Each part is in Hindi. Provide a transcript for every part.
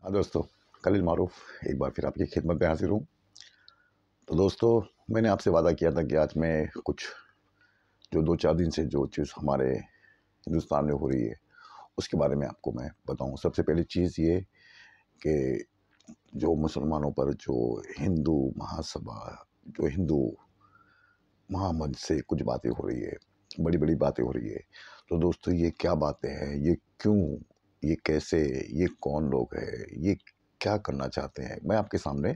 हाँ दोस्तों, खलील मारूफ एक बार फिर आपकी खिदमत में हाजिर हूँ। तो दोस्तों, मैंने आपसे वादा किया था कि आज मैं कुछ जो 2-4 दिन से जो चीज़ हमारे हिंदुस्तान में हो रही है, उसके बारे में आपको मैं बताऊँ। सबसे पहली चीज़ ये कि जो मुसलमानों पर जो हिंदू महासभा, जो हिंदू महामंच से कुछ बातें हो रही है, बड़ी-बड़ी बातें हो रही है। तो दोस्तों, ये क्या बातें हैं? ये क्यों? ये कैसे? ये कौन लोग हैं? ये क्या करना चाहते हैं? मैं आपके सामने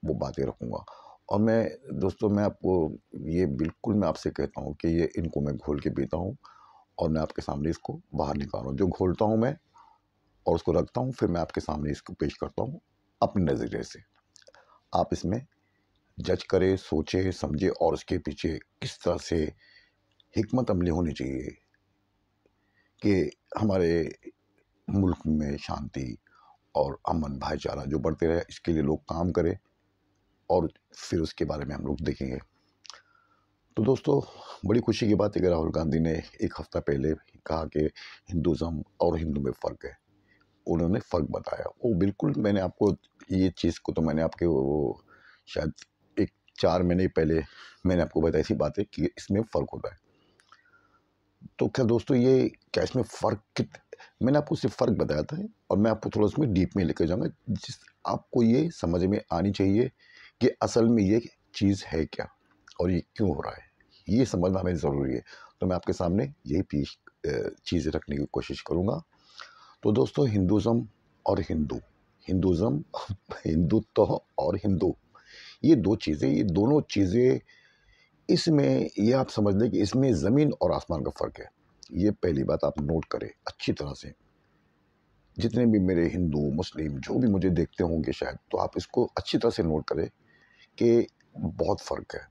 वो बातें रखूँगा। और मैं दोस्तों, मैं आपको ये बिल्कुल मैं आपसे कहता हूँ कि ये इनको मैं घोल के पीता हूँ और मैं आपके सामने इसको बाहर निकाल रहा हूँ। जो घोलता हूँ मैं और उसको रखता हूँ, फिर मैं आपके सामने इसको पेश करता हूँ अपने नज़रिए से। आप इसमें जज करें, सोचें, समझें और उसके पीछे किस तरह से हिकमत अमली होनी चाहिए कि हमारे मुल्क में शांति और अमन भाईचारा जो बढ़ते रहे, इसके लिए लोग काम करें और फिर उसके बारे में हम लोग देखेंगे। तो दोस्तों, बड़ी खुशी की बात है कि राहुल गांधी ने एक हफ्ता पहले कहा कि हिंदुज़म और हिंदू में फ़र्क है। उन्होंने फ़र्क बताया। वो बिल्कुल मैंने आपको ये चीज़ को तो मैंने आपके वो शायद एक 4 महीने पहले मैंने आपको बताई थी बातें कि इसमें फ़र्क होता है। तो क्या दोस्तों, ये क्या इसमें फ़र्क मैंने आपको सिर्फ़ फ़र्क बताया था और मैं आपको थोड़ा उसमें डीप में लेके जाऊँगा, जिस आपको ये समझ में आनी चाहिए कि असल में ये चीज़ है क्या और ये क्यों हो रहा है। ये समझना हमें ज़रूरी है। तो मैं आपके सामने यही चीज़ें रखने की कोशिश करूँगा। तो दोस्तों, हिंदुज़म और हिंदुज़म हिंदुत्व और हिंदू, ये 2 चीज़ें, ये दोनों चीज़ें इसमें ये आप समझ लें कि इसमें ज़मीन और आसमान का फ़र्क है। ये पहली बात आप नोट करें अच्छी तरह से। जितने भी मेरे हिंदू, मुस्लिम जो भी मुझे देखते होंगे शायद, तो आप इसको अच्छी तरह से नोट करें कि बहुत फ़र्क है।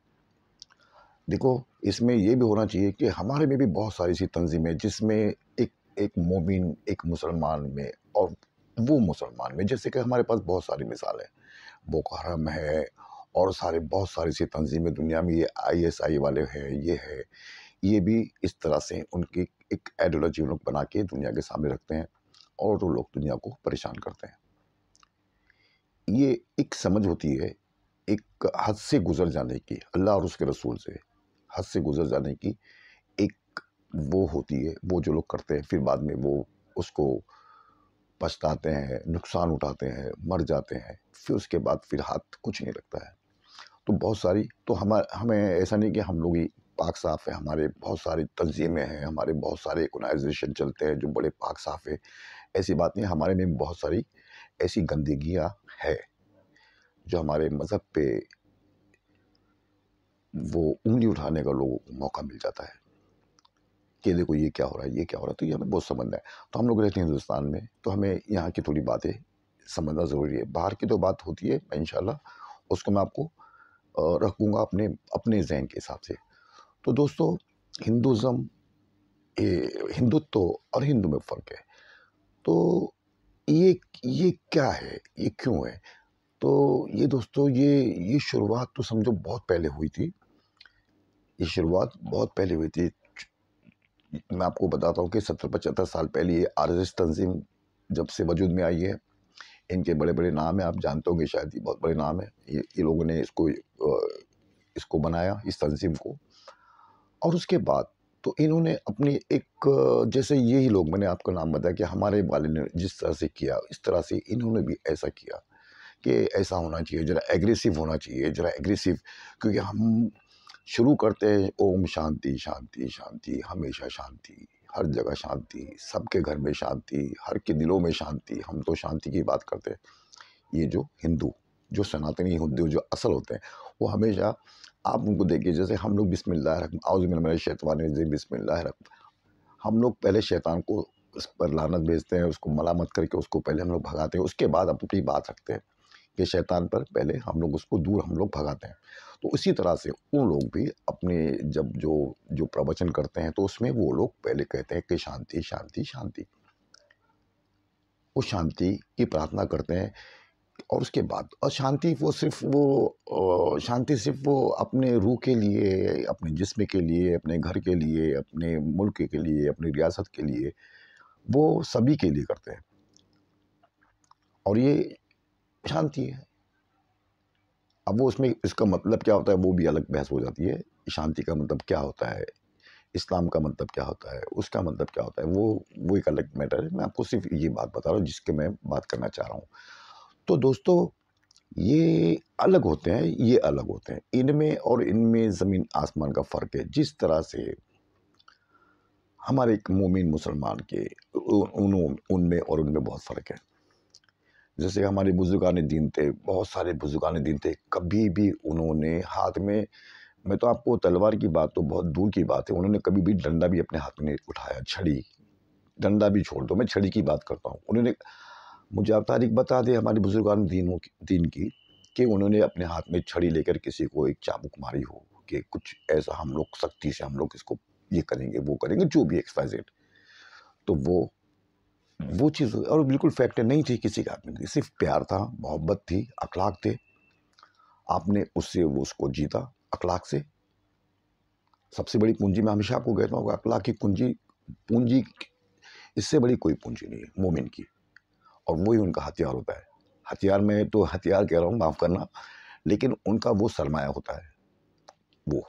देखो, इसमें ये भी होना चाहिए कि हमारे में भी बहुत सारी ऐसी तंज़ीमें जिसमें एक एक मोमिन, एक मुसलमान में और वो मुसलमान में, जैसे कि हमारे पास बहुत सारी मिसाल है। बोको हराम है और बहुत सारी सी तंज़ीमें दुनिया में, ये आईएसआई वाले हैं, ये है। ये भी इस तरह से उनकी एक आइडियोलॉजी वो लोग बना के दुनिया के सामने रखते हैं और वो लोग दुनिया को परेशान करते हैं। ये एक समझ होती है, एक हद से गुज़र जाने की, अल्लाह और उसके रसूल से हद से गुज़र जाने की एक वो होती है, वो जो लोग करते हैं, फिर बाद में वो उसको पछताते हैं, नुकसान उठाते हैं, मर जाते हैं, फिर उसके बाद फिर हाथ कुछ नहीं लगता है। तो बहुत सारी तो हमें ऐसा नहीं कि हम लोग ही पाक साफ़ है, हमारे बहुत सारी तंज़ीमें हैं, हमारे बहुत सारे ऑर्गनाइज़ेशन चलते हैं जो बड़े पाक साफ़ है, ऐसी बात नहीं है। हमारे में बहुत सारी ऐसी गंदगियाँ है, जो हमारे मज़हब पे वो उँगली उठाने का लोगों को मौका मिल जाता है कि देखो ये क्या हो रहा है, ये क्या हो रहा है, तो ये हमें बहुत समझना है। तो हम लोग रहते हैं हिंदुस्तान में, तो हमें यहाँ की थोड़ी बातें समझना ज़रूरी है। बाहर की तो बात होती है, इंशाल्लाह उसको मैं आपको रखूँगा अपने अपने ज़हन के हिसाब से। तो दोस्तों, हिंदुज़म हिंदुत्व और हिंदू में फ़र्क है। तो ये क्या है? ये क्यों है? तो ये दोस्तों, ये शुरुआत तो समझो बहुत पहले हुई थी। ये शुरुआत बहुत पहले हुई थी। मैं आपको बताता हूँ कि 70-75 साल पहले ये आरएसएस तंज़ीम जब से वजूद में आई है, इनके बड़े-बड़े नाम हैं, आप जानते होंगे शायद, ये बहुत बड़े नाम हैं। ये लोगों ने इसको बनाया, इस तंज़ीम को। और उसके बाद तो इन्होंने अपनी एक जैसे यही लोग, मैंने आपको नाम बताया कि हमारे वाले ने जिस तरह से किया, इस तरह से इन्होंने भी ऐसा किया कि ऐसा होना चाहिए, ज़रा एग्रेसिव होना चाहिए, ज़रा एग्रेसिव, क्योंकि हम शुरू करते हैं ओम शांति, शांति, शांति, हमेशा शांति, हर जगह शांति, सबके घर में शांति, हर के दिलों में शांति, हम तो शांति की बात करते हैं। ये जो हिंदू, जो सनातनी हिंदू जो असल होते हैं, वो हमेशा आप उनको देखिए, जैसे हम लोग बिस्मिल्लाह, हम लोग पहले शैतान को उस पर लानत भेजते हैं, उसको मलामत करके उसको पहले हम लोग भगाते हैं, उसके बाद अपनी बात रखते हैं कि शैतान पर पहले हम लोग उसको दूर हम लोग भगाते हैं। तो उसी तरह से वो लोग भी अपने जब जो जो प्रवचन करते हैं, तो उसमें वो लोग पहले कहते हैं कि शांति, शांति, शांति। वो शांति की प्रार्थना करते हैं और उसके बाद और शांति वो सिर्फ़ वो शांति सिर्फ़ वो अपने रूह के लिए, अपने जिस्म के लिए, अपने घर के लिए, अपने मुल्क के लिए, अपनी रियासत के लिए, वो सभी के लिए करते हैं। और ये शांति है। अब वो उसमें इसका मतलब क्या होता है वो भी अलग बहस हो जाती है। शांति का मतलब क्या होता है, इस्लाम का मतलब क्या होता है, उसका मतलब क्या होता है, वो एक अलग मैटर है। मैं आपको सिर्फ ये बात बता रहा हूँ जिसके मैं बात करना चाह रहा हूँ। तो दोस्तों, ये अलग होते हैं, ये अलग होते हैं। इनमें और इनमें ज़मीन आसमान का फ़र्क है। जिस तरह से हमारे एक मोमिन मुसलमान के उनमें और उनमें बहुत फ़र्क है। जैसे हमारे बुजुर्गान दीन थे, बहुत सारे बुजुर्गान दीन थे, कभी भी उन्होंने हाथ में, मैं तो आपको तलवार की बात तो बहुत दूर की बात है, उन्होंने कभी भी डंडा भी अपने हाथ में नहीं उठाया, छड़ी, डंडा भी छोड़ दो, मैं छड़ी की बात करता हूँ। उन्होंने, मुझे आप तारीख बता दें हमारे बुजुर्गान दीन की, कि उन्होंने अपने हाथ में छड़ी लेकर किसी को एक चाबुक मारी हो, कि कुछ ऐसा हम लोग सख्ती से हम लोग इसको ये करेंगे, वो करेंगे, जो भी एक्सवाइजेड। तो वो चीज़ और बिल्कुल फैक्ट नहीं थी किसी के हाथ में, सिर्फ प्यार था, मोहब्बत थी, अखलाक थे। आपने उससे वो उसको जीता अखलाक से। सबसे बड़ी पूंजी मैं हमेशा आपको कहता हूँ, अखलाक की कुंजी पूंजी, इससे बड़ी कोई पूंजी नहीं है मोमिन की, और वही उनका हथियार होता है। हथियार में तो हथियार कह रहा हूँ, माफ़ करना, लेकिन उनका वो सरमाया होता है वो।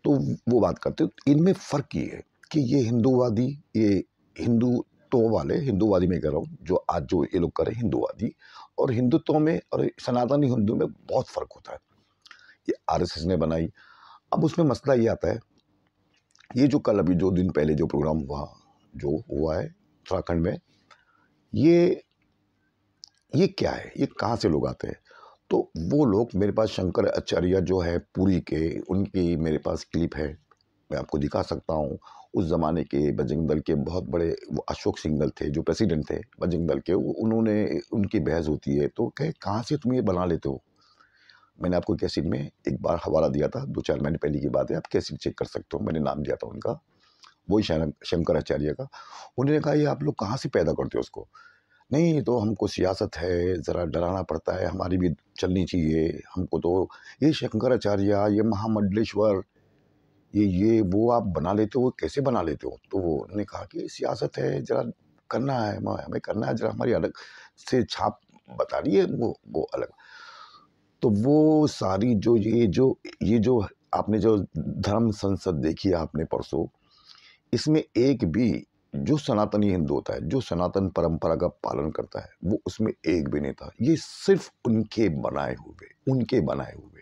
तो वो बात करते हो, इनमें फ़र्क ये है कि ये हिंदूवादी, ये हिंदुत्व वाले, हिंदूवादी में कह रहा हूँ, जो आज जो ये लोग कर रहे हैं हिंदूवादी, और हिंदुत्व में और सनातनी हिंदू में बहुत फ़र्क होता है। ये आरएसएस ने बनाई। अब उसमें मसला ये आता है, ये जो कल अभी 2 दिन पहले जो प्रोग्राम हुआ, जो हुआ है उत्तराखंड में, ये ये क्या है? ये कहाँ से लोग आते हैं? तो वो लोग, मेरे पास शंकराचार्य जो है पुरी के, उनकी मेरे पास क्लिप है, मैं आपको दिखा सकता हूँ। उस ज़माने के बजरंग दल के बहुत बड़े, वो अशोक सिंघल थे जो प्रेसिडेंट थे बजरंग दल के, उन्होंने, उनकी बहस होती है तो कहे कहाँ से तुम ये बना लेते हो। मैंने आपको कैसेट में एक बार हवाला दिया था, 2-4 महीने पहले की बात है, आप कैसेट चेक कर सकते हो, मैंने नाम दिया था उनका, वही शंकराचार्य का। उन्होंने कहा ये आप लोग कहाँ से पैदा करते हो उसको? नहीं, ये तो हमको सियासत है, ज़रा डराना पड़ता है, हमारी भी चलनी चाहिए, हमको तो ये शंकराचार्य, ये महामंडलेश्वर, ये वो आप बना लेते हो, कैसे बना लेते हो? तो वो उन्होंने कहा कि सियासत है, ज़रा करना है, हमें करना है, ज़रा हमारी अलग से छाप बता रही है, वो अलग। तो वो सारी जो आपने जो धर्म संसद देखी है आपने परसों, इसमें एक भी जो सनातनी हिंदू होता है, जो सनातन परंपरा का पालन करता है, वो उसमें एक भी नहीं था। ये सिर्फ उनके बनाए हुए,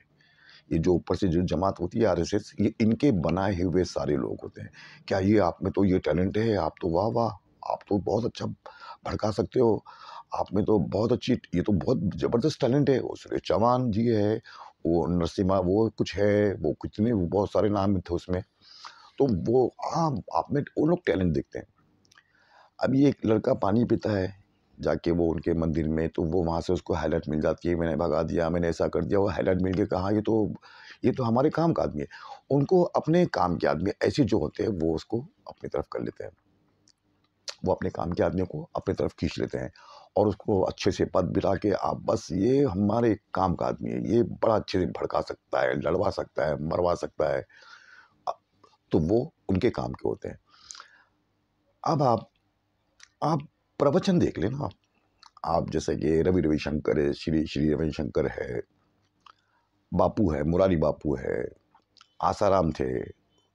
ये जो ऊपर से जो जमात होती है आरएसएस, ये इनके बनाए हुए सारे लोग होते हैं। क्या ये आप में तो ये टैलेंट है, आप तो वाह वाह, आप तो बहुत अच्छा भड़का सकते हो, आप में तो बहुत अच्छी, ये तो बहुत जबरदस्त टैलेंट है, वो सुरेश चौहान जी है, वो नरसिम्हा, वो कुछ है, वो कितने, वो बहुत सारे नाम थे उसमें। तो वो आप में वो लोग टैलेंट देखते हैं। अभी एक लड़का पानी पीता है जाके वो उनके मंदिर में, तो वो वहाँ से उसको हाईलाइट मिल जाती है, मैंने भगा दिया, मैंने ऐसा कर दिया, वो हाईलाइट मिल के कहा ये तो हमारे काम का आदमी है। उनको अपने काम के आदमी ऐसे जो होते हैं वो उसको अपनी तरफ कर लेते हैं, वो अपने काम के आदमियों को अपनी तरफ खींच लेते हैं, और उसको अच्छे से पद बिठा के, आप बस ये हमारे काम का आदमी है, ये बड़ा अच्छे से भड़का सकता है, लड़वा सकता है, मरवा सकता है। अ, तो वो उनके काम के होते हैं। अब आप प्रवचन देख लेना, आप जैसे कि रवि रविशंकर है, श्री श्री रविशंकर है, बापू है, मुरारी बापू है, आसाराम थे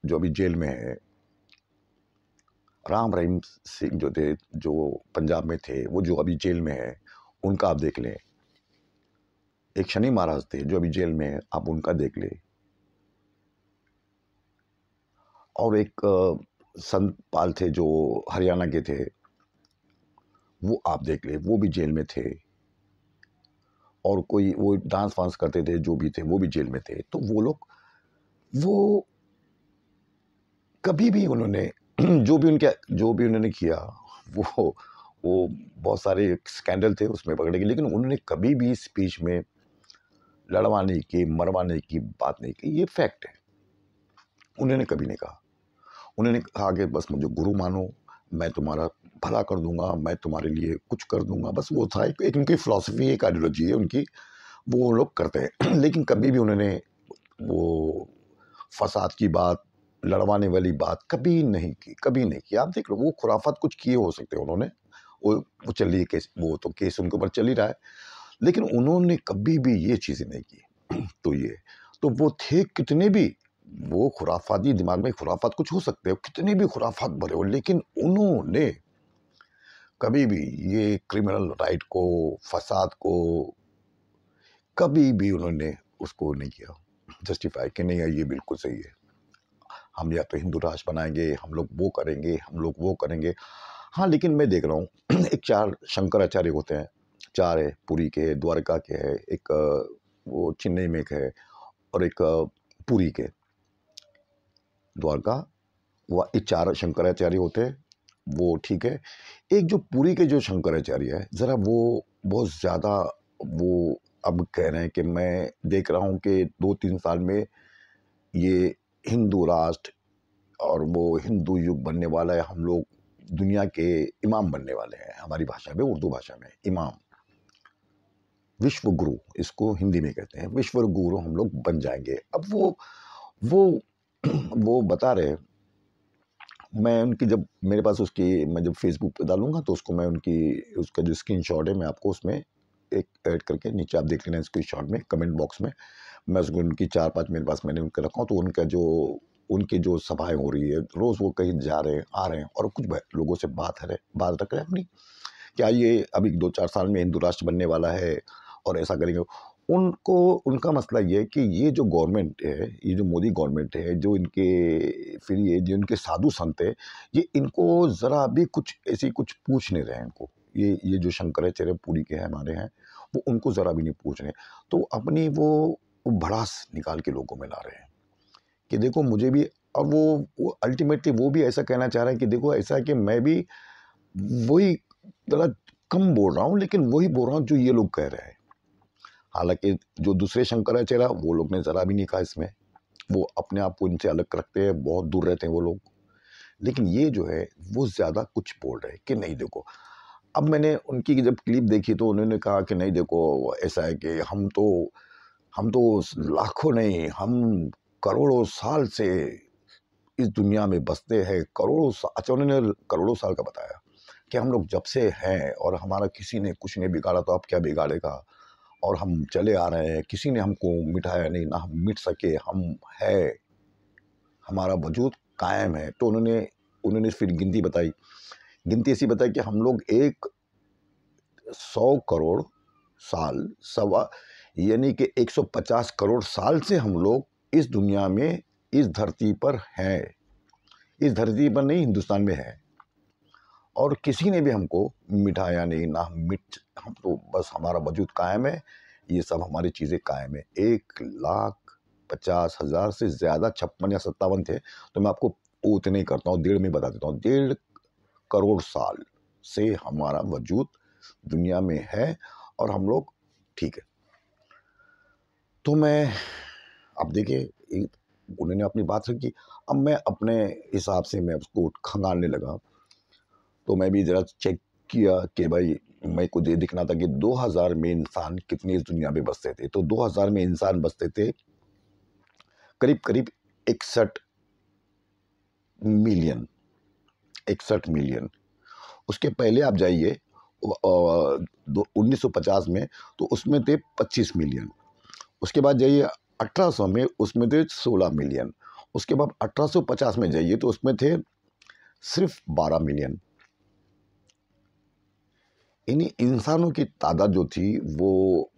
जो अभी जेल में है, राम रहीम सिंह जो थे, जो पंजाब में थे, वो जो अभी जेल में है, उनका आप देख लें। एक शनि महाराज थे जो अभी जेल में है, आप उनका देख लें। और एक संत पाल थे जो हरियाणा के थे, वो आप देख लें, वो भी जेल में थे। और कोई वो डांस वांस करते थे जो भी थे, वो भी जेल में थे। तो वो लोग, वो कभी भी उन्होंने जो भी उन्होंने किया, वो वो बहुत सारे स्कैंडल थे उसमें पकड़े गए, लेकिन उन्होंने कभी भी स्पीच में लड़वाने की, मरवाने की बात नहीं की। ये फैक्ट है, उन्होंने कभी नहीं कहा। उन्होंने कहा कि बस मुझे गुरु मानो, मैं तुम्हारा भला कर दूंगा, मैं तुम्हारे लिए कुछ कर दूंगा, बस वो था। एक उनकी फिलॉसफी, एक आइडियोलॉजी है उनकी, वो लोग करते हैं। लेकिन कभी भी उन्होंने वो फसाद की बात, लड़वाने वाली बात कभी नहीं की, कभी नहीं की। आप देख लो, वो खुराफात कुछ किए हो सकते हैं उन्होंने, वो चल रही है केस, वो तो केस उनके ऊपर चल ही रहा है, लेकिन उन्होंने कभी भी ये चीज़ें नहीं की। तो वो थे कितने भी, वो खुराफाती दिमाग में खुराफात कुछ हो सकते हो, कितने भी खुराफात भरे हो, लेकिन उन्होंने कभी भी ये क्रिमिनल राइट को, फसाद को, कभी भी उन्होंने उसको नहीं किया जस्टिफाई कि नहीं ये बिल्कुल सही है, हम या तो हिंदू राष्ट्र बनाएंगे, हम लोग वो करेंगे, हम लोग वो करेंगे। हाँ, लेकिन मैं देख रहा हूँ एक 4 शंकराचार्य होते हैं, 4 है, पुरी के, द्वारका के है, एक वो चेन्नई में एक है, और एक पुरी के, द्वारका, वो ये 4 शंकराचार्य होते हैं, वो ठीक है। एक जो पुरी के जो शंकराचार्य है, ज़रा वो बहुत ज़्यादा, वो अब कह रहे हैं कि मैं देख रहा हूँ कि 2-3 साल में ये हिंदू राष्ट्र और वो हिंदू युग बनने वाला है, हम लोग दुनिया के इमाम बनने वाले हैं, हमारी भाषा में, उर्दू भाषा में इमाम, विश्व गुरु इसको हिंदी में कहते हैं, विश्व गुरु हम लोग बन जाएंगे। अब वो वो बता रहे, मैं उनकी जब मेरे पास उसकी, मैं जब फेसबुक पे डालूंगा तो उसको मैं उनकी, उसका जो स्क्रीनशॉट है मैं आपको उसमें एक ऐड करके नीचे आप देख लेना स्क्रीनशॉट में, कमेंट बॉक्स में मैं उसको, उनकी 4-5 मेरे पास मैंने उनके रखा हूँ, तो उनका जो उनकी जो सभाएं हो रही है, रोज़ वो कहीं जा रहे हैं, आ रहे हैं, और कुछ लोगों से बात रख रहे हैं अपनी, क्या ये अभी 2-4 साल में हिंदू राष्ट्र बनने वाला है और ऐसा करेंगे। उनको, उनका मसला ये है कि ये जो गवर्नमेंट है, ये जो मोदी गवर्नमेंट है, जो इनके फिर ये जो इनके साधु संत है, ये इनको ज़रा भी कुछ ऐसी कुछ पूछ नहीं रहे हैं इनको। ये जो शंकराचार्य पुरी के हैं, हमारे हैं, वो उनको ज़रा भी नहीं पूछ रहे। तो अपनी वो भड़ास निकाल के लोगों में ला रहे हैं कि देखो मुझे भी, और वो अल्टीमेटली वो भी ऐसा कहना चाह रहे हैं कि देखो ऐसा है कि मैं भी वही, ज़रा कम बोल रहा हूँ, लेकिन वही बोल रहा हूँ जो ये लोग कह रहे हैं। हालांकि जो दूसरे शंकराचार्य, वो लोग ने ज़रा भी नहीं कहा इसमें, वो अपने आप को इनसे अलग रखते हैं, बहुत दूर रहते हैं वो लोग, लेकिन ये जो है वो ज़्यादा कुछ बोल रहे हैं कि नहीं देखो। अब मैंने उनकी जब क्लिप देखी तो उन्होंने कहा कि नहीं देखो ऐसा है कि हम तो लाखों नहीं, हम करोड़ों साल से इस दुनिया में बसते हैं, अच्छा उन्होंने करोड़ों साल का बताया कि हम लोग जब से हैं और हमारा किसी ने कुछ नहीं बिगाड़ा, तो अब क्या बिगाड़ेगा, और हम चले आ रहे हैं, किसी ने हमको मिटाया नहीं, ना हम मिट सके, हम है, हमारा वजूद कायम है। तो उन्होंने फिर गिनती बताई, गिनती ऐसी बताई कि हम लोग 100 करोड़ साल, सवा, यानी कि 150 करोड़ साल से हम लोग इस दुनिया में, इस धरती पर हैं, इस धरती पर नहीं, हिंदुस्तान में है, और किसी ने भी हमको मिटाया नहीं, ना हम तो बस हमारा वजूद कायम है, ये सब हमारी चीज़ें कायम है। 1,50,000 से ज़्यादा 56 या 57 थे, तो मैं आपको वो उतने ही करता हूँ, 1.5 में बता देता हूँ। 1.5 करोड़ साल से हमारा वजूद दुनिया में है और हम लोग ठीक है। तो मैं, अब देखिए उन्होंने अपनी बात रखी, अब मैं अपने हिसाब से मैं उसको खंगालने लगा, तो मैं भी ज़रा चेक किया कि भाई मेरे को ये दिखना था कि 2000 में इंसान कितनी इस दुनिया में बसते थे। तो 2000 में इंसान बसते थे करीब करीब 61 मिलियन, 61 मिलियन। उसके पहले आप जाइए 1950 में, तो उसमें थे 25 मिलियन। उसके बाद जाइए 1800 में, उसमें थे 16 मिलियन। उसके बाद 1850 में जाइए तो उसमें थे सिर्फ 12 मिलियन। इन्हीं इंसानों की तादाद जो थी वो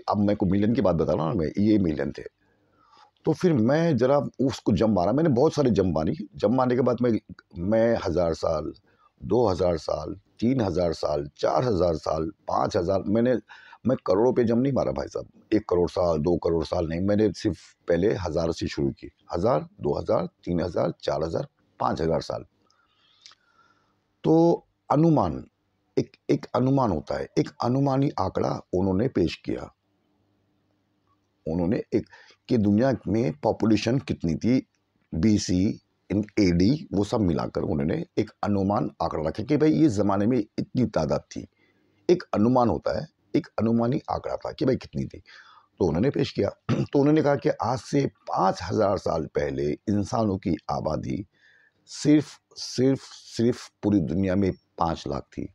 अब मैं को मिलियन की बात बता रहा हूँ मैं, ये मिलियन थे। तो फिर मैं जरा उसको जम मारा, मैंने बहुत सारे जम मारी, जम मारने के बाद मैं 1000 साल, 2000 साल, 3000 साल, 4000 साल, 5000, मैं करोड़ों पे जम नहीं मारा भाई साहब। 1 करोड़ साल, 2 करोड़ साल नहीं, मैंने सिर्फ पहले 1000 से शुरू की। 1000, 2000, 3000, 4000, 5000 साल। तो अनुमान, एक अनुमान होता है, एक अनुमानी आंकड़ा उन्होंने पेश किया। उन्होंने एक कि दुनिया में पॉपुलेशन कितनी थी, बीसी, इन एडी, वो सब मिलाकर उन्होंने एक अनुमान आंकड़ा रखा कि भाई इस ज़माने में इतनी तादाद थी। एक अनुमान होता है, एक अनुमानी आंकड़ा था कि भाई कितनी थी, तो उन्होंने पेश किया। तो उन्होंने कहा कि आज से 5000 साल पहले इंसानों की आबादी सिर्फ पूरी दुनिया में 5 लाख थी।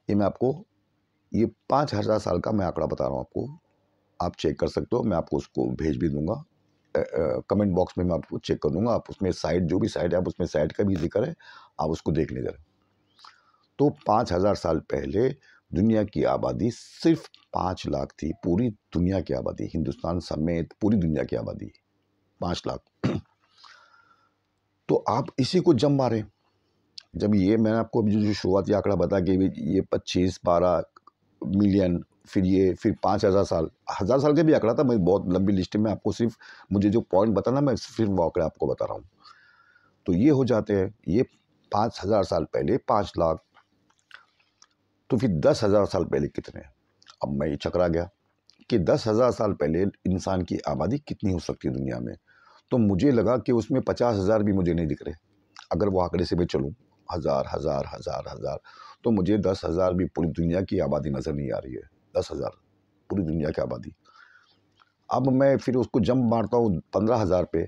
ये मैं आपको, ये 5000 साल का मैं आंकड़ा बता रहा हूँ आपको, आप चेक कर सकते हो, मैं आपको उसको भेज भी दूंगा, कमेंट बॉक्स में मैं आपको चेक कर दूंगा, आप उसमें साइट, जो भी साइट है आप उसमें साइट का भी जिक्र है, आप उसको देख लीजिए। तो 5000 साल पहले दुनिया की आबादी सिर्फ 5 लाख थी, पूरी दुनिया की आबादी, हिंदुस्तान समेत पूरी दुनिया की आबादी 5 लाख। तो आप इसी को जम मारें, जब ये मैंने आपको अभी जो शुरुआती आंकड़ा बता कि ये 25-12 मिलियन, फिर 5000 साल, 1000 साल का भी आंकड़ा था, मैं बहुत लंबी लिस्ट में आपको सिर्फ मुझे जो पॉइंट बताना मैं सिर्फ वो आंकड़ा आपको बता रहा हूँ। तो ये हो जाते हैं, ये 5000 साल पहले 5 लाख, तो फिर 10,000 साल पहले कितने। अब मैं ये चकरा गया कि 10,000 साल पहले इंसान की आबादी कितनी हो सकती है दुनिया में। तो मुझे लगा कि उसमें 50,000 भी मुझे नहीं दिख रहे, अगर वो आंकड़े से मैं चलूँ, हज़ार हज़ार हज़ार हज़ार, तो मुझे 10,000 भी पूरी दुनिया की आबादी नज़र नहीं आ रही है। 10,000 पूरी दुनिया की आबादी। अब मैं फिर उसको जंप मारता हूँ 15,000 पे,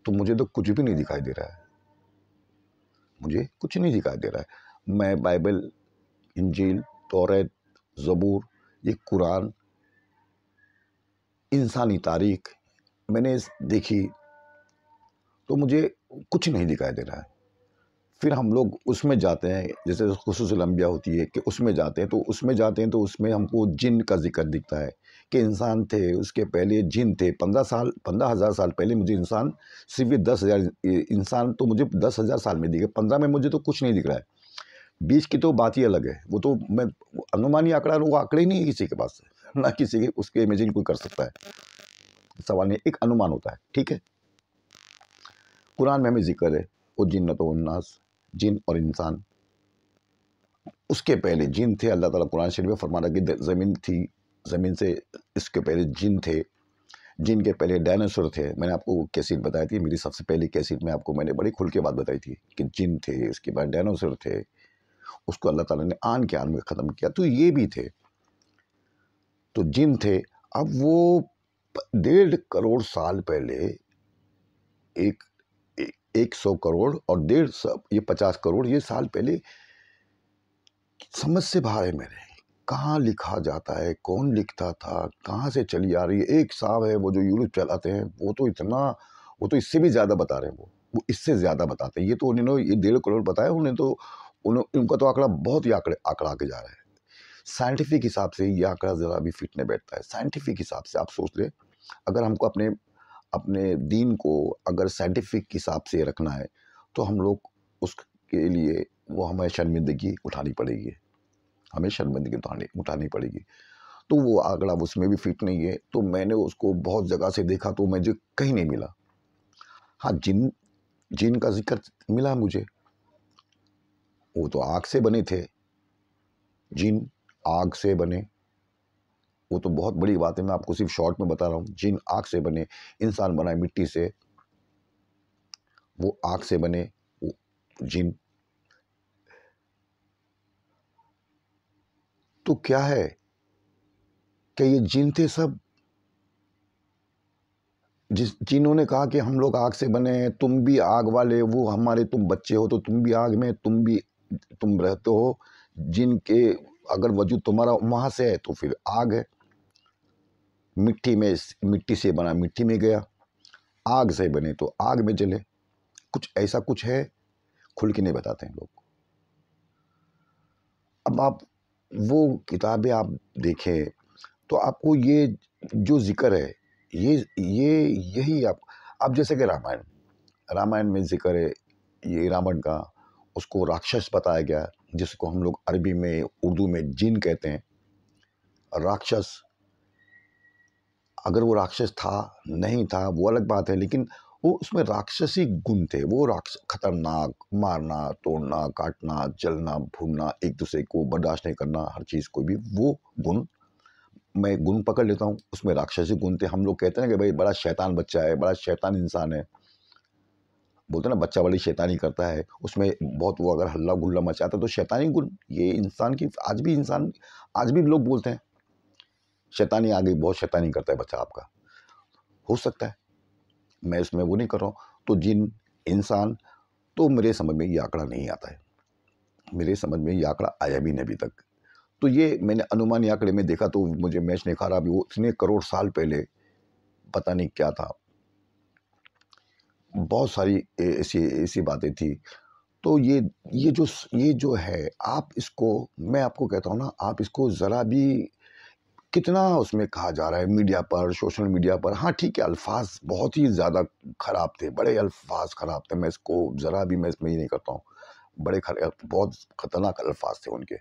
तो मुझे तो कुछ भी नहीं दिखाई दे रहा है, मुझे कुछ नहीं दिखाई दे रहा है। मैं बाइबल, इंजील, तौरात, ज़बूर, ये कुरान, इंसानी तारीख मैंने देखी, तो मुझे कुछ नहीं दिखाई दे रहा है। फिर हम लोग उसमें जाते हैं, जैसे खुसूसुल अंबिया होती है कि उसमें जाते हैं, तो उसमें हमको जिन का जिक्र दिखता है कि इंसान थे, उसके पहले जिन थे। 15,000 साल पहले मुझे इंसान, सिर्फ 10,000 इंसान तो मुझे 10,000 साल में दिखे, 15 में मुझे तो कुछ नहीं दिख रहा है। 20 की तो बात ही अलग है, वो तो मैं अनुमानी आंकड़ा, वो आंकड़े ही नहीं है किसी के पास, ना किसी के उसके इमेजिन कोई कर सकता है, सवाल नहीं, एक अनुमान होता है, ठीक है। कुरान में हमें जिक्र है वो जिन्नत व उन्नास, जिन और इंसान। उसके पहले जिन थे, अल्लाह ताला कुरान शरीफ में फरमा रहा कि ज़मीन थी, ज़मीन से इसके पहले जिन थे, जिन के पहले डायनासोर थे। मैंने आपको कैसेट बताई थी, मेरी सबसे पहली कैसेट में आपको मैंने बड़ी खुल के बात बताई थी कि जिन थे, इसके बाद डायनासोर थे, उसको अल्लाह ताला ने आन के आन में ख़त्म किया, तो ये भी थे, तो जिन थे। अब वो 1.5 करोड़ साल पहले, एक 100 करोड़ और 150, ये 50 करोड़ ये साल पहले, समझ से बाहर है मेरे। कहाँ लिखा जाता है, कौन लिखता था, कहाँ से चली आ रही है। एक साहब है वो जो यूट्यूब चलाते हैं, वो तो इतना, वो तो इससे भी ज़्यादा बता रहे हैं, वो इससे ज़्यादा बताते हैं। ये तो उन्होंने ये 1.5 करोड़ बताया, उन्हें तो उनका तो आंकड़ा बहुत ही आंकड़ा आगे जा रहा है। साइंटिफिक हिसाब से ये आंकड़ा ज़रा भी फिट नहीं बैठता है। साइंटिफिक हिसाब से आप सोच लें, अगर हमको अपने अपने दीन को अगर साइंटिफिक हिसाब से रखना है, तो हम लोग उसके लिए वो हमें शर्मिंदगी उठानी पड़ेगी, हमें शर्मिंदगी उठानी पड़ेगी। तो वो आंकड़ा उसमें भी फिट नहीं है। तो मैंने उसको बहुत जगह से देखा, तो मुझे कहीं नहीं मिला। हाँ, जिन जिन का जिक्र मिला मुझे, वो तो आग से बने थे, जिन आग से बने, वो तो बहुत बड़ी बात है। मैं आपको सिर्फ शॉर्ट में बता रहा हूँ, जिन आग से बने, इंसान बना है मिट्टी से, वो आग से बने, वो जिन। तो क्या है कि ये जिन थे सब, जिन्होंने कहा कि हम लोग आग से बने हैं, तुम भी आग वाले, वो हमारे तुम बच्चे हो, तो तुम भी आग में, तुम रहते हो, जिनके अगर वजूद तुम्हारा वहां से है तो फिर आग है। मिट्टी में, मिट्टी से बना मिट्टी में गया, आग से बने तो आग में जले। कुछ ऐसा कुछ है, खुल के नहीं बताते हैं लोग। अब आप वो किताबें आप देखें, तो आपको ये जो जिक्र है, यही आप जैसे कि रामायण में जिक्र है ये रावण का, उसको राक्षस बताया गया, जिसको हम लोग अरबी में, उर्दू में जिन कहते हैं। राक्षस, अगर वो राक्षस था नहीं था वो अलग बात है, लेकिन वो उसमें राक्षसी गुण थे। वो खतरनाक, मारना, तोड़ना, काटना, जलना, भूनना, एक दूसरे को बर्दाश्त नहीं करना, हर चीज़ को भी वो गुण, मैं गुण पकड़ लेता हूँ, उसमें राक्षसी गुण थे। हम लोग कहते हैं कि भाई बड़ा शैतान बच्चा है, बड़ा शैतान इंसान है, बोलते हैं ना बच्चा बड़ी शैतानी करता है, उसमें बहुत वो अगर हल्ला गुल्ला मचाता है तो शैतानी गुण, ये इंसान की, आज भी लोग बोलते हैं शैतानी आ गई, बहुत शैतानी करता है बच्चा आपका, हो सकता है, मैं इसमें वो नहीं कर रहा हूँ। तो जिन, इंसान, तो मेरे समझ में ये आंकड़ा नहीं आता है, मेरे समझ में ये आंकड़ा आया भी नहीं अभी तक। तो ये मैंने अनुमानी आंकड़े में देखा तो मुझे मैच नहीं खा रहा, अभी वो इतने करोड़ साल पहले पता नहीं क्या था, बहुत सारी ऐसी ऐसी बातें थी। तो ये जो है, आप इसको, मैं आपको कहता हूँ ना, आप इसको ज़रा भी, कितना उसमें कहा जा रहा है मीडिया पर, सोशल मीडिया पर, हाँ ठीक है, अल्फाज बहुत ही ज़्यादा खराब थे, बड़े अल्फाज खराब थे, मैं इसको ज़रा भी मैं इसमें ये नहीं करता हूँ, बहुत खतरनाक अल्फाज थे उनके।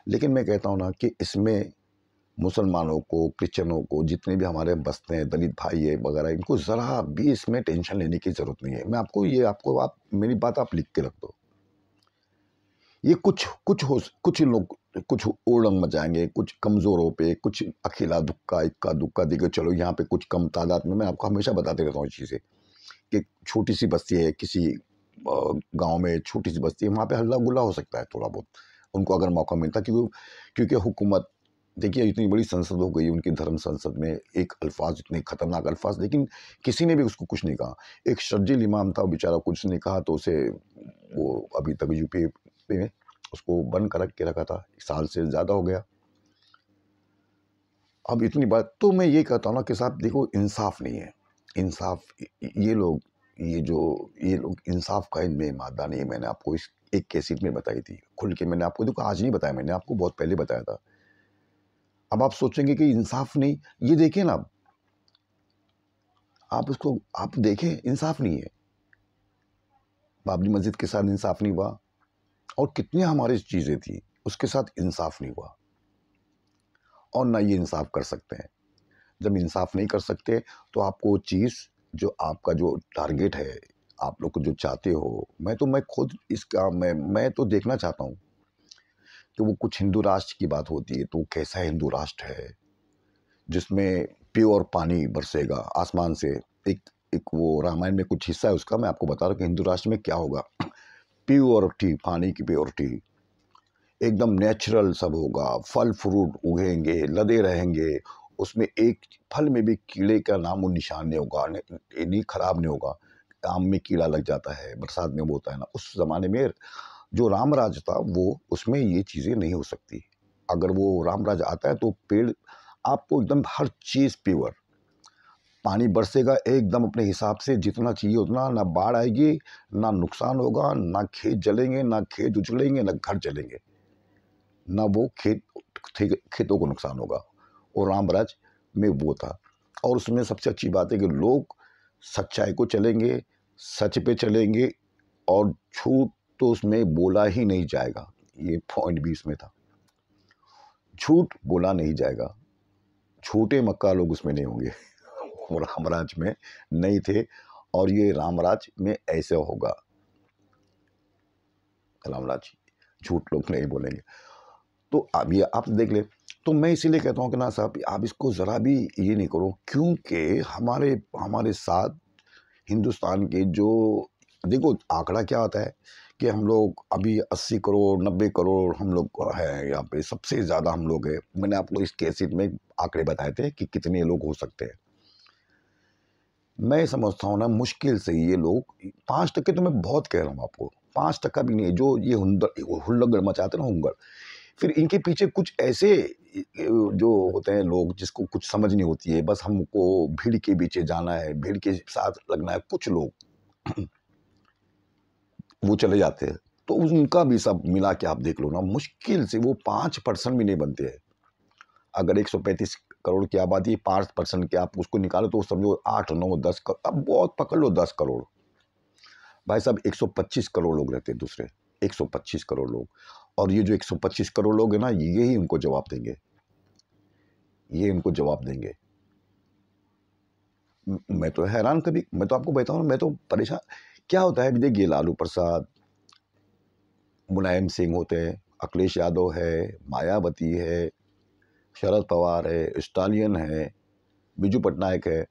लेकिन मैं कहता हूँ ना कि इसमें मुसलमानों को, क्रिश्चियनों को, जितने भी हमारे बसते हैं, दलित भाई है वगैरह, इनको ज़रा भी इसमें टेंशन लेने की ज़रूरत नहीं है। मैं आपको आप मेरी बात आप लिख के रख दो। ये कुछ लोग कुछ ओड़ंग मचाएंगे, कुछ कमज़ोरों पे, कुछ अकेला दुक्का, इक्का दुक्का देके चलो यहाँ पे कुछ कम तादाद में। मैं आपको हमेशा बताते रहता हूँ इस चीज़ें कि छोटी सी बस्ती है, किसी गांव में छोटी सी बस्ती है, वहाँ पे हल्ला गुल्ला हो सकता है थोड़ा बहुत, उनको अगर मौका मिलता। क्योंकि हुकूमत, देखिए इतनी बड़ी संसद हो गई उनकी, धर्म संसद में एक अल्फाज, इतने खतरनाक अल्फाज, लेकिन किसी ने भी उसको कुछ नहीं कहा। एक शर्जील इमाम था, बेचारा कुछ नहीं कहा, तो उसे वो अभी तक यूपी में उसको बंद कर के रखा था, साल से ज़्यादा हो गया। अब इतनी बात तो मैं ये कहता हूँ ना कि साहब देखो, इंसाफ नहीं है, इंसाफ, ये लोग इंसाफ का इनमें मादा नहीं है। मैंने आपको इस एक कैसेट में बताई थी खुल के, मैंने आपको, देखो आज नहीं बताया, मैंने आपको बहुत पहले बताया था। अब आप सोचेंगे कि इंसाफ नहीं, ये देखिए ना, आप उसको आप देखें, इंसाफ नहीं है। बाबरी मस्जिद के साथ इंसाफ नहीं हुआ, और कितनी हमारी चीज़ें थी उसके साथ इंसाफ नहीं हुआ, और ना ये इंसाफ कर सकते हैं। जब इंसाफ नहीं कर सकते तो आपको चीज़, जो आपका जो टारगेट है, आप लोग को जो चाहते हो, मैं खुद इसका मैं तो देखना चाहता हूँ कि वो कुछ हिंदू राष्ट्र की बात होती है तो कैसा हिंदू राष्ट्र है जिसमें प्योर पानी बरसेगा आसमान से। एक एक वो रामायण में कुछ हिस्सा है उसका, मैं आपको बता रहा हूँ कि हिंदू राष्ट्र में क्या होगा। प्योरिटी, पानी की प्योरिटी, एकदम नेचुरल सब होगा, फल फ्रूट उगेंगे, लदे रहेंगे, उसमें एक फल में भी कीड़े का नामो निशान नहीं होगा, नहीं खराब नहीं होगा। आम में कीड़ा लग जाता है, बरसात में वो होता है ना, उस जमाने में जो रामराज था वो, उसमें ये चीज़ें नहीं हो सकती। अगर वो रामराज आता है तो पेड़ आपको एकदम हर चीज़ प्योर, पानी बरसेगा एकदम अपने हिसाब से, जितना चाहिए उतना, ना बाढ़ आएगी, ना नुकसान होगा, ना खेत जलेंगे, ना खेत उजड़ेंगे, ना घर जलेंगे, ना वो खेतों को नुकसान होगा। और रामराज में वो था। और उसमें सबसे अच्छी बात है कि लोग सच्चाई को चलेंगे, सच पे चलेंगे, और झूठ तो उसमें बोला ही नहीं जाएगा। ये पॉइंट भी इसमें था, झूठ बोला नहीं जाएगा, झूठे मक्का लोग उसमें नहीं होंगे। वो रामराज में नहीं थे, और ये रामराज में ऐसे होगा, रामराज झूठ लोग नहीं बोलेंगे। तो अब ये आप देख ले, तो मैं इसीलिए कहता हूँ कि ना साहब, आप इसको ज़रा भी ये नहीं करो, क्योंकि हमारे हमारे साथ हिंदुस्तान के जो, देखो आंकड़ा क्या होता है कि हम लोग अभी 80 करोड़ 90 करोड़ हम लोग हैं यहाँ पे, सबसे ज़्यादा हम लोग हैं। मैंने आपको इस कैसेट में आंकड़े बताए थे कि कितने लोग हो सकते हैं। मैं समझता हूँ ना, मुश्किल से ये लोग 5%, तो मैं बहुत कह रहा हूँ आपको, 5% भी नहीं है जो ये हुल्लड़ मचाते ना, हुंगर। फिर इनके पीछे कुछ ऐसे जो होते हैं लोग जिसको कुछ समझ नहीं होती है, बस हमको भीड़ के पीछे जाना है, भीड़ के साथ लगना है, कुछ लोग वो चले जाते हैं। तो उनका भी सब मिला के आप देख लो ना, मुश्किल से वो 5% भी नहीं बनते हैं। अगर 135 करोड़ की आबादी, 5% के आप उसको निकालो तो समझो 8 9 10 करोड़, अब बहुत पकड़ लो 10 करोड़। भाई साहब 125 करोड़ लोग रहते हैं दूसरे, 125 करोड़ लोग, और ये जो 125 करोड़ लोग हैं ना, ये ही उनको जवाब देंगे, ये इनको जवाब देंगे। मैं तो हैरान, कभी मैं तो आपको बताऊं, मैं तो परेशान। क्या होता है, देखिए लालू प्रसाद, मुलायम सिंह होते हैं, अखिलेश यादव है, मायावती है, शरद पवार है, स्टालियन है, बीजू पटनायक है,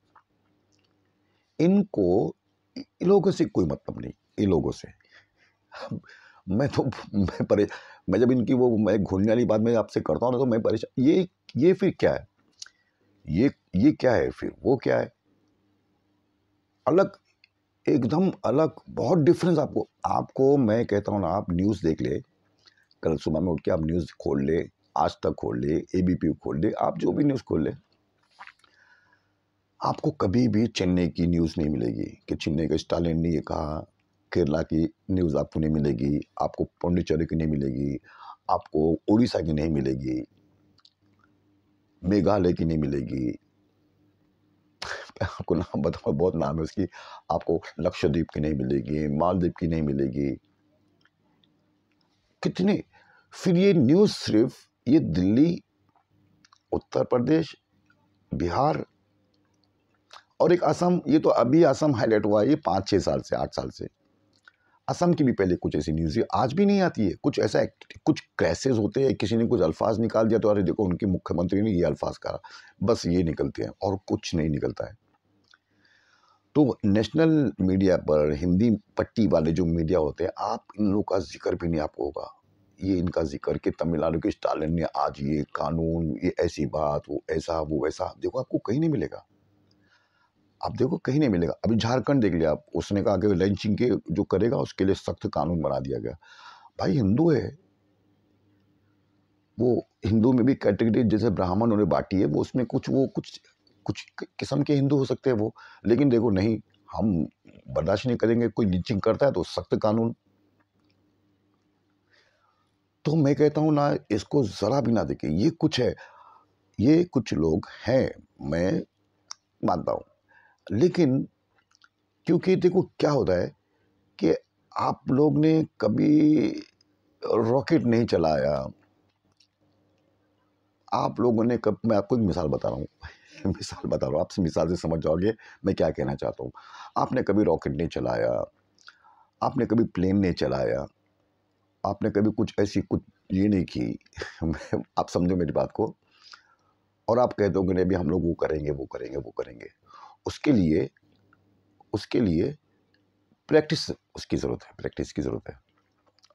इनको, इन लोगों से कोई मतलब नहीं, इन लोगों से। मैं तो मैं जब इनकी वो मैं घूरने वाली बात मैं आपसे करता हूँ ना, तो मैं परेशान, ये फिर क्या है, ये क्या है, फिर वो क्या है, अलग, एकदम अलग, बहुत डिफरेंस। आपको आपको मैं कहता हूँ ना, आप न्यूज़ देख ले, कल सुबह में उठ के आप न्यूज़ खोल ले, आज तक खोल ले, एबीपी खोल ले, आप जो भी न्यूज़ खोल ले, आपको कभी भी चेन्नई की न्यूज़ नहीं मिलेगी कि चेन्नई का स्टालिन ने ये कहा। केरला की न्यूज़ आपको नहीं मिलेगी, आपको पौंडीचेरी की नहीं मिलेगी, आपको उड़ीसा की नहीं मिलेगी, मेघालय की नहीं मिलेगी। आपको नाम बताओ, बहुत नाम है उसकी। आपको लक्षद्वीप की नहीं मिलेगी, मालदीव की नहीं मिलेगी। कितने फिर ये न्यूज़ सिर्फ ये दिल्ली, उत्तर प्रदेश, बिहार और एक असम, ये तो अभी असम हाईलाइट हुआ है, ये 5-6 साल से, 8 साल से। असम की भी पहले कुछ ऐसी न्यूज़ आज भी नहीं आती है। कुछ ऐसा कुछ क्रैशेस होते हैं, किसी ने कुछ अल्फाज निकाल दिया तो अरे देखो उनके मुख्यमंत्री ने ये अल्फाज कहा, बस ये निकलते हैं और कुछ नहीं निकलता है। तो नेशनल मीडिया पर हिंदी पट्टी वाले जो मीडिया होते हैं, आप इन लोगों का जिक्र भी नहीं आपको होगा। ये इनका जिक्र कि तमिलनाडु के स्टालिन ने आज ये कानून, ये ऐसी बात, वो ऐसा, वो वैसा, देखो आपको कहीं नहीं मिलेगा। आप देखो कहीं नहीं मिलेगा। अभी झारखंड देख लिया आप, उसने कहा कि लंचिंग के जो करेगा उसके लिए सख्त कानून बना दिया गया। भाई हिंदू है वो, हिंदू में भी कैटेगरी जैसे ब्राह्मण उन्हें बांटी है, वो उसमें कुछ किस्म के हिंदू हो सकते हैं वो, लेकिन देखो नहीं, हम बर्दाश्त नहीं करेंगे। कोई लिंचिंग करता है तो सख्त कानून। तो मैं कहता हूँ ना, इसको जरा भी ना देखें। ये कुछ है, ये कुछ लोग हैं, मैं मानता हूँ, लेकिन क्योंकि देखो क्या होता है कि आप लोग ने कभी रॉकेट नहीं चलाया, आप लोगों ने कब, मैं आपको एक मिसाल बता रहा हूँ मिसाल बता रहा हूँ, आपसे मिसाल से समझ जाओगे मैं क्या कहना चाहता हूँ। आपने कभी रॉकेट नहीं चलाया, आपने कभी प्लेन नहीं चलाया, आपने कभी कुछ ऐसी कुछ ये नहीं की आप समझो मेरी बात को, और आप कहते हो कि नहीं अभी हम लोग वो करेंगे, वो करेंगे, वो करेंगे। उसके लिए प्रैक्टिस उसकी ज़रूरत है, प्रैक्टिस की ज़रूरत है।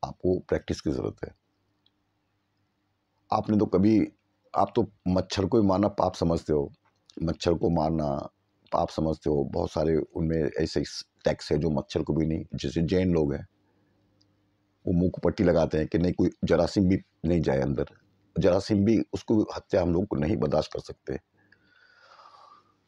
आपको प्रैक्टिस की ज़रूरत है। आपने तो कभी, आप तो मच्छर को ही मारना पाप समझते हो, मच्छर को मारना पाप समझते हो। बहुत सारे उनमें ऐसे टैक्स है जो मच्छर को भी नहीं, जैसे जैन लोग हैं, वो मुंह को पट्टी लगाते हैं कि नहीं कोई जरासीम भी नहीं जाए अंदर। जरासीम भी, उसको हत्या हम लोग को नहीं बर्दाश्त कर सकते।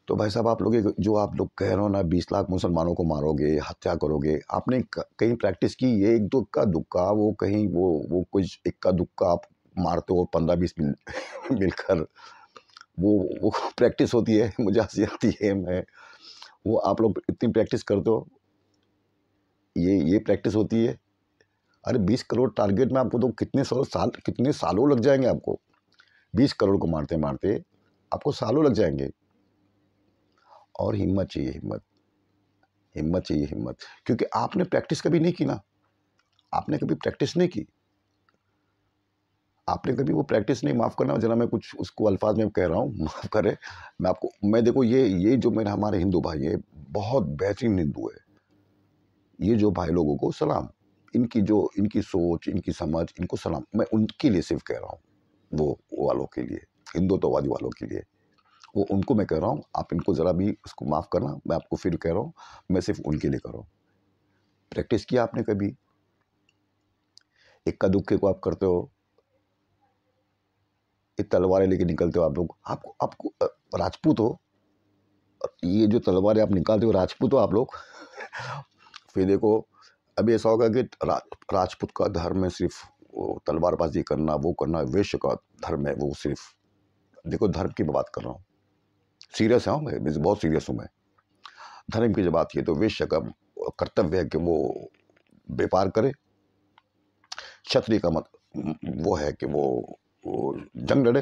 तो भाई साहब आप लोग जो आप लोग कह रहे हो ना 20 लाख मुसलमानों को मारोगे, हत्या करोगे, आपने कहीं प्रैक्टिस की? ये एक दो का दुक्का, वो कहीं वो कुछ इक्का दुक्का आप मारते हो 15-20 मिलकर, वो प्रैक्टिस होती है। मुझे हंसी आती है, मैं वो आप लोग इतनी प्रैक्टिस करते हो, ये प्रैक्टिस होती है। अरे 20 करोड़ टारगेट में आपको तो कितने सालों लग जाएंगे आपको। 20 करोड़ को मारते मारते आपको सालों लग जाएंगे। और हिम्मत चाहिए, हिम्मत, हिम्मत चाहिए, हिम्मत। क्योंकि आपने प्रैक्टिस कभी नहीं की ना, आपने कभी प्रैक्टिस नहीं की, आपने कभी वो प्रैक्टिस नहीं। माफ़ करना जरा, मैं कुछ उसको अल्फाज में कह रहा हूँ, माफ़ करें। मैं देखो ये जो मेरे हमारे हिंदू भाई है, बहुत बेहतरीन हिंदू है। ये जो भाई लोगों को सलाम, इनकी सोच, इनकी समझ, इनको सलाम। मैं उनके लिए सिर्फ कह रहा हूँ, वो वालों के लिए, हिंदुत्ववादी वालों के लिए, वो उनको मैं कह रहा हूँ। आप इनको ज़रा भी उसको माफ़ करना, मैं आपको फिर कह रहा हूँ, मैं सिर्फ उनके लिए कर रहा हूँ। प्रैक्टिस किया आपने कभी? इक्का दुक्के को आप करते हो, ये तलवारें लेके निकलते हो आप लोग। आपको आपको राजपूत हो, ये जो तलवारें आप निकालते हो, राजपूत हो आप लोग फिर देखो अभी ऐसा होगा कि राजपूत का धर्म है सिर्फ वो तलवारबाजी करना, वो करना। वैश्य का धर्म है वो सिर्फ, देखो धर्म की बात कर रहा हूँ, सीरियस है मैं, बहुत सीरियस हूँ मैं। धर्म की जब बात की तो वैश्य का कर्तव्य है कि वो व्यापार करे। क्षत्रिय का मत वो है कि वो जंग लड़े।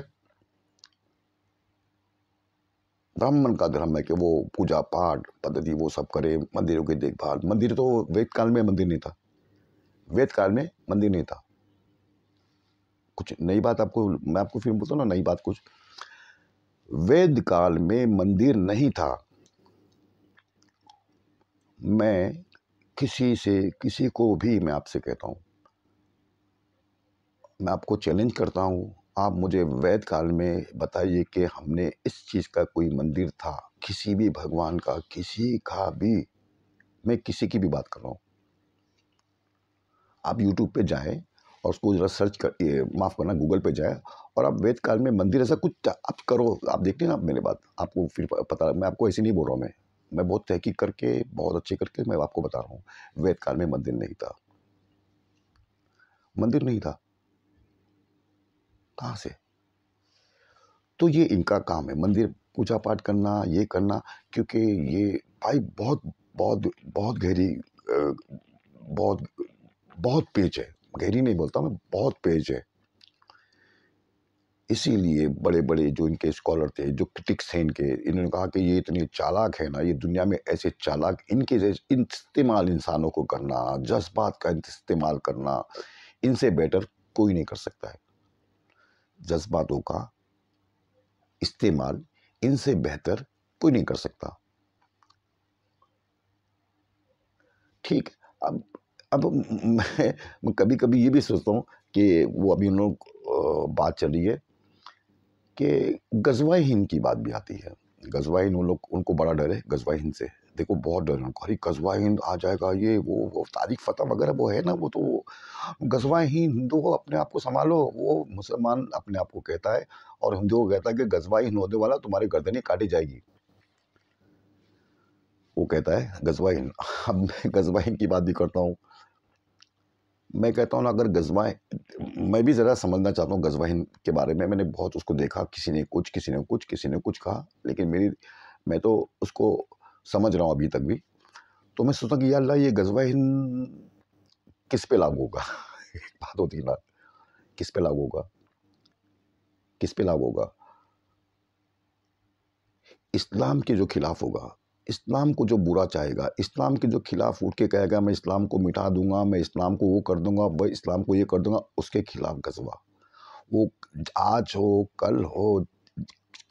ब्राह्मण का धर्म है कि वो पूजा पाठ पद्धति वो सब करे, मंदिरों की देखभाल। मंदिर तो वेद काल में मंदिर नहीं था, वेद काल में मंदिर नहीं था। कुछ नई बात आपको, मैं आपको फिर बोलता हूँ ना, नई बात कुछ, वेद काल में मंदिर नहीं था। मैं किसी को भी मैं आपसे कहता हूँ, मैं आपको चैलेंज करता हूँ, आप मुझे वैद काल में बताइए कि हमने इस चीज़ का कोई मंदिर था, किसी भी भगवान का, किसी का भी, मैं किसी की भी बात कर रहा हूँ। आप यूट्यूब पे जाएं और उसको जरा सर्च कर, ये माफ़ करना, गूगल पे जाए और आप वेद काल में मंदिर ऐसा कुछ आप करो, आप देखते हैं ना मेरी बात, आपको फिर पता, मैं आपको ऐसे नहीं बोल रहा हूँ, मैं बहुत तहकीक करके, बहुत अच्छे करके मैं आपको बता रहा हूँ। वेद काल में मंदिर नहीं था, मंदिर नहीं था, कहाँ से? तो ये इनका काम है, मंदिर पूजा पाठ करना, ये करना, क्योंकि ये भाई बहुत बहुत बहुत गहरी बहुत बहुत पेच है, गहरी नहीं बोलता मैं, बहुत पेच है। इसीलिए बड़े बड़े जो इनके स्कॉलर थे, जो क्रिटिक्स थे इनके, इन्होंने कहा कि ये इतने चालाक है ना, ये दुनिया में ऐसे चालाक इनके जैसे इस्तेमाल इंसानों को करना, जज्बात का इस्तेमाल करना, इनसे बेटर कोई नहीं कर सकता है। जज्बातों का इस्तेमाल इनसे बेहतर कोई नहीं कर सकता। ठीक। अब मैं कभी कभी ये भी सोचता हूँ कि वो अभी उन लोग बात चल रही है कि गजवा हिंद की बात भी आती है। गजवा हिंद उन लोग, उनको बड़ा डर है गजवा हिंद से, देखो बहुत डर है उनको, अरे गजवा हिंद आ जाएगा, ये वो तारीख फतह वगैरह वो है ना, वो तो गजवा हिंद, हिंदू को अपने आप को संभालो, वो मुसलमान अपने आप को कहता है और हिंदुओं को कहता है कि गजवा हिंद होने वाला, तुम्हारी गर्दनें काटी जाएगी, वो कहता है गजवा हिंद। अब मैं गजवा हिंद की बात भी करता हूँ, मैं कहता हूँ ना, अगर गजवा, मैं भी ज़रा समझना चाहता हूँ गजवा हिंद के बारे में, मैंने बहुत उसको देखा, किसी ने कुछ, किसी ने कुछ, किसी ने कुछ कहा, लेकिन मैं तो उसको समझ रहा हूँ अभी तक भी। तो मैं सोचता हूँ कि यार अल्लाह, ये गजवा हिंद किस पे लागू होगा? एक बात होती है ना, किस पे लागू होगा, किस पे लागू होगा? इस्लाम के जो खिलाफ होगा, इस्लाम को जो बुरा चाहेगा, इस्लाम के जो खिलाफ उठ के कहेगा मैं इस्लाम को मिटा दूंगा, मैं इस्लाम को वो कर दूंगा, वह इस्लाम को ये कर दूंगा, उसके खिलाफ गजवा, वो आज हो, कल हो,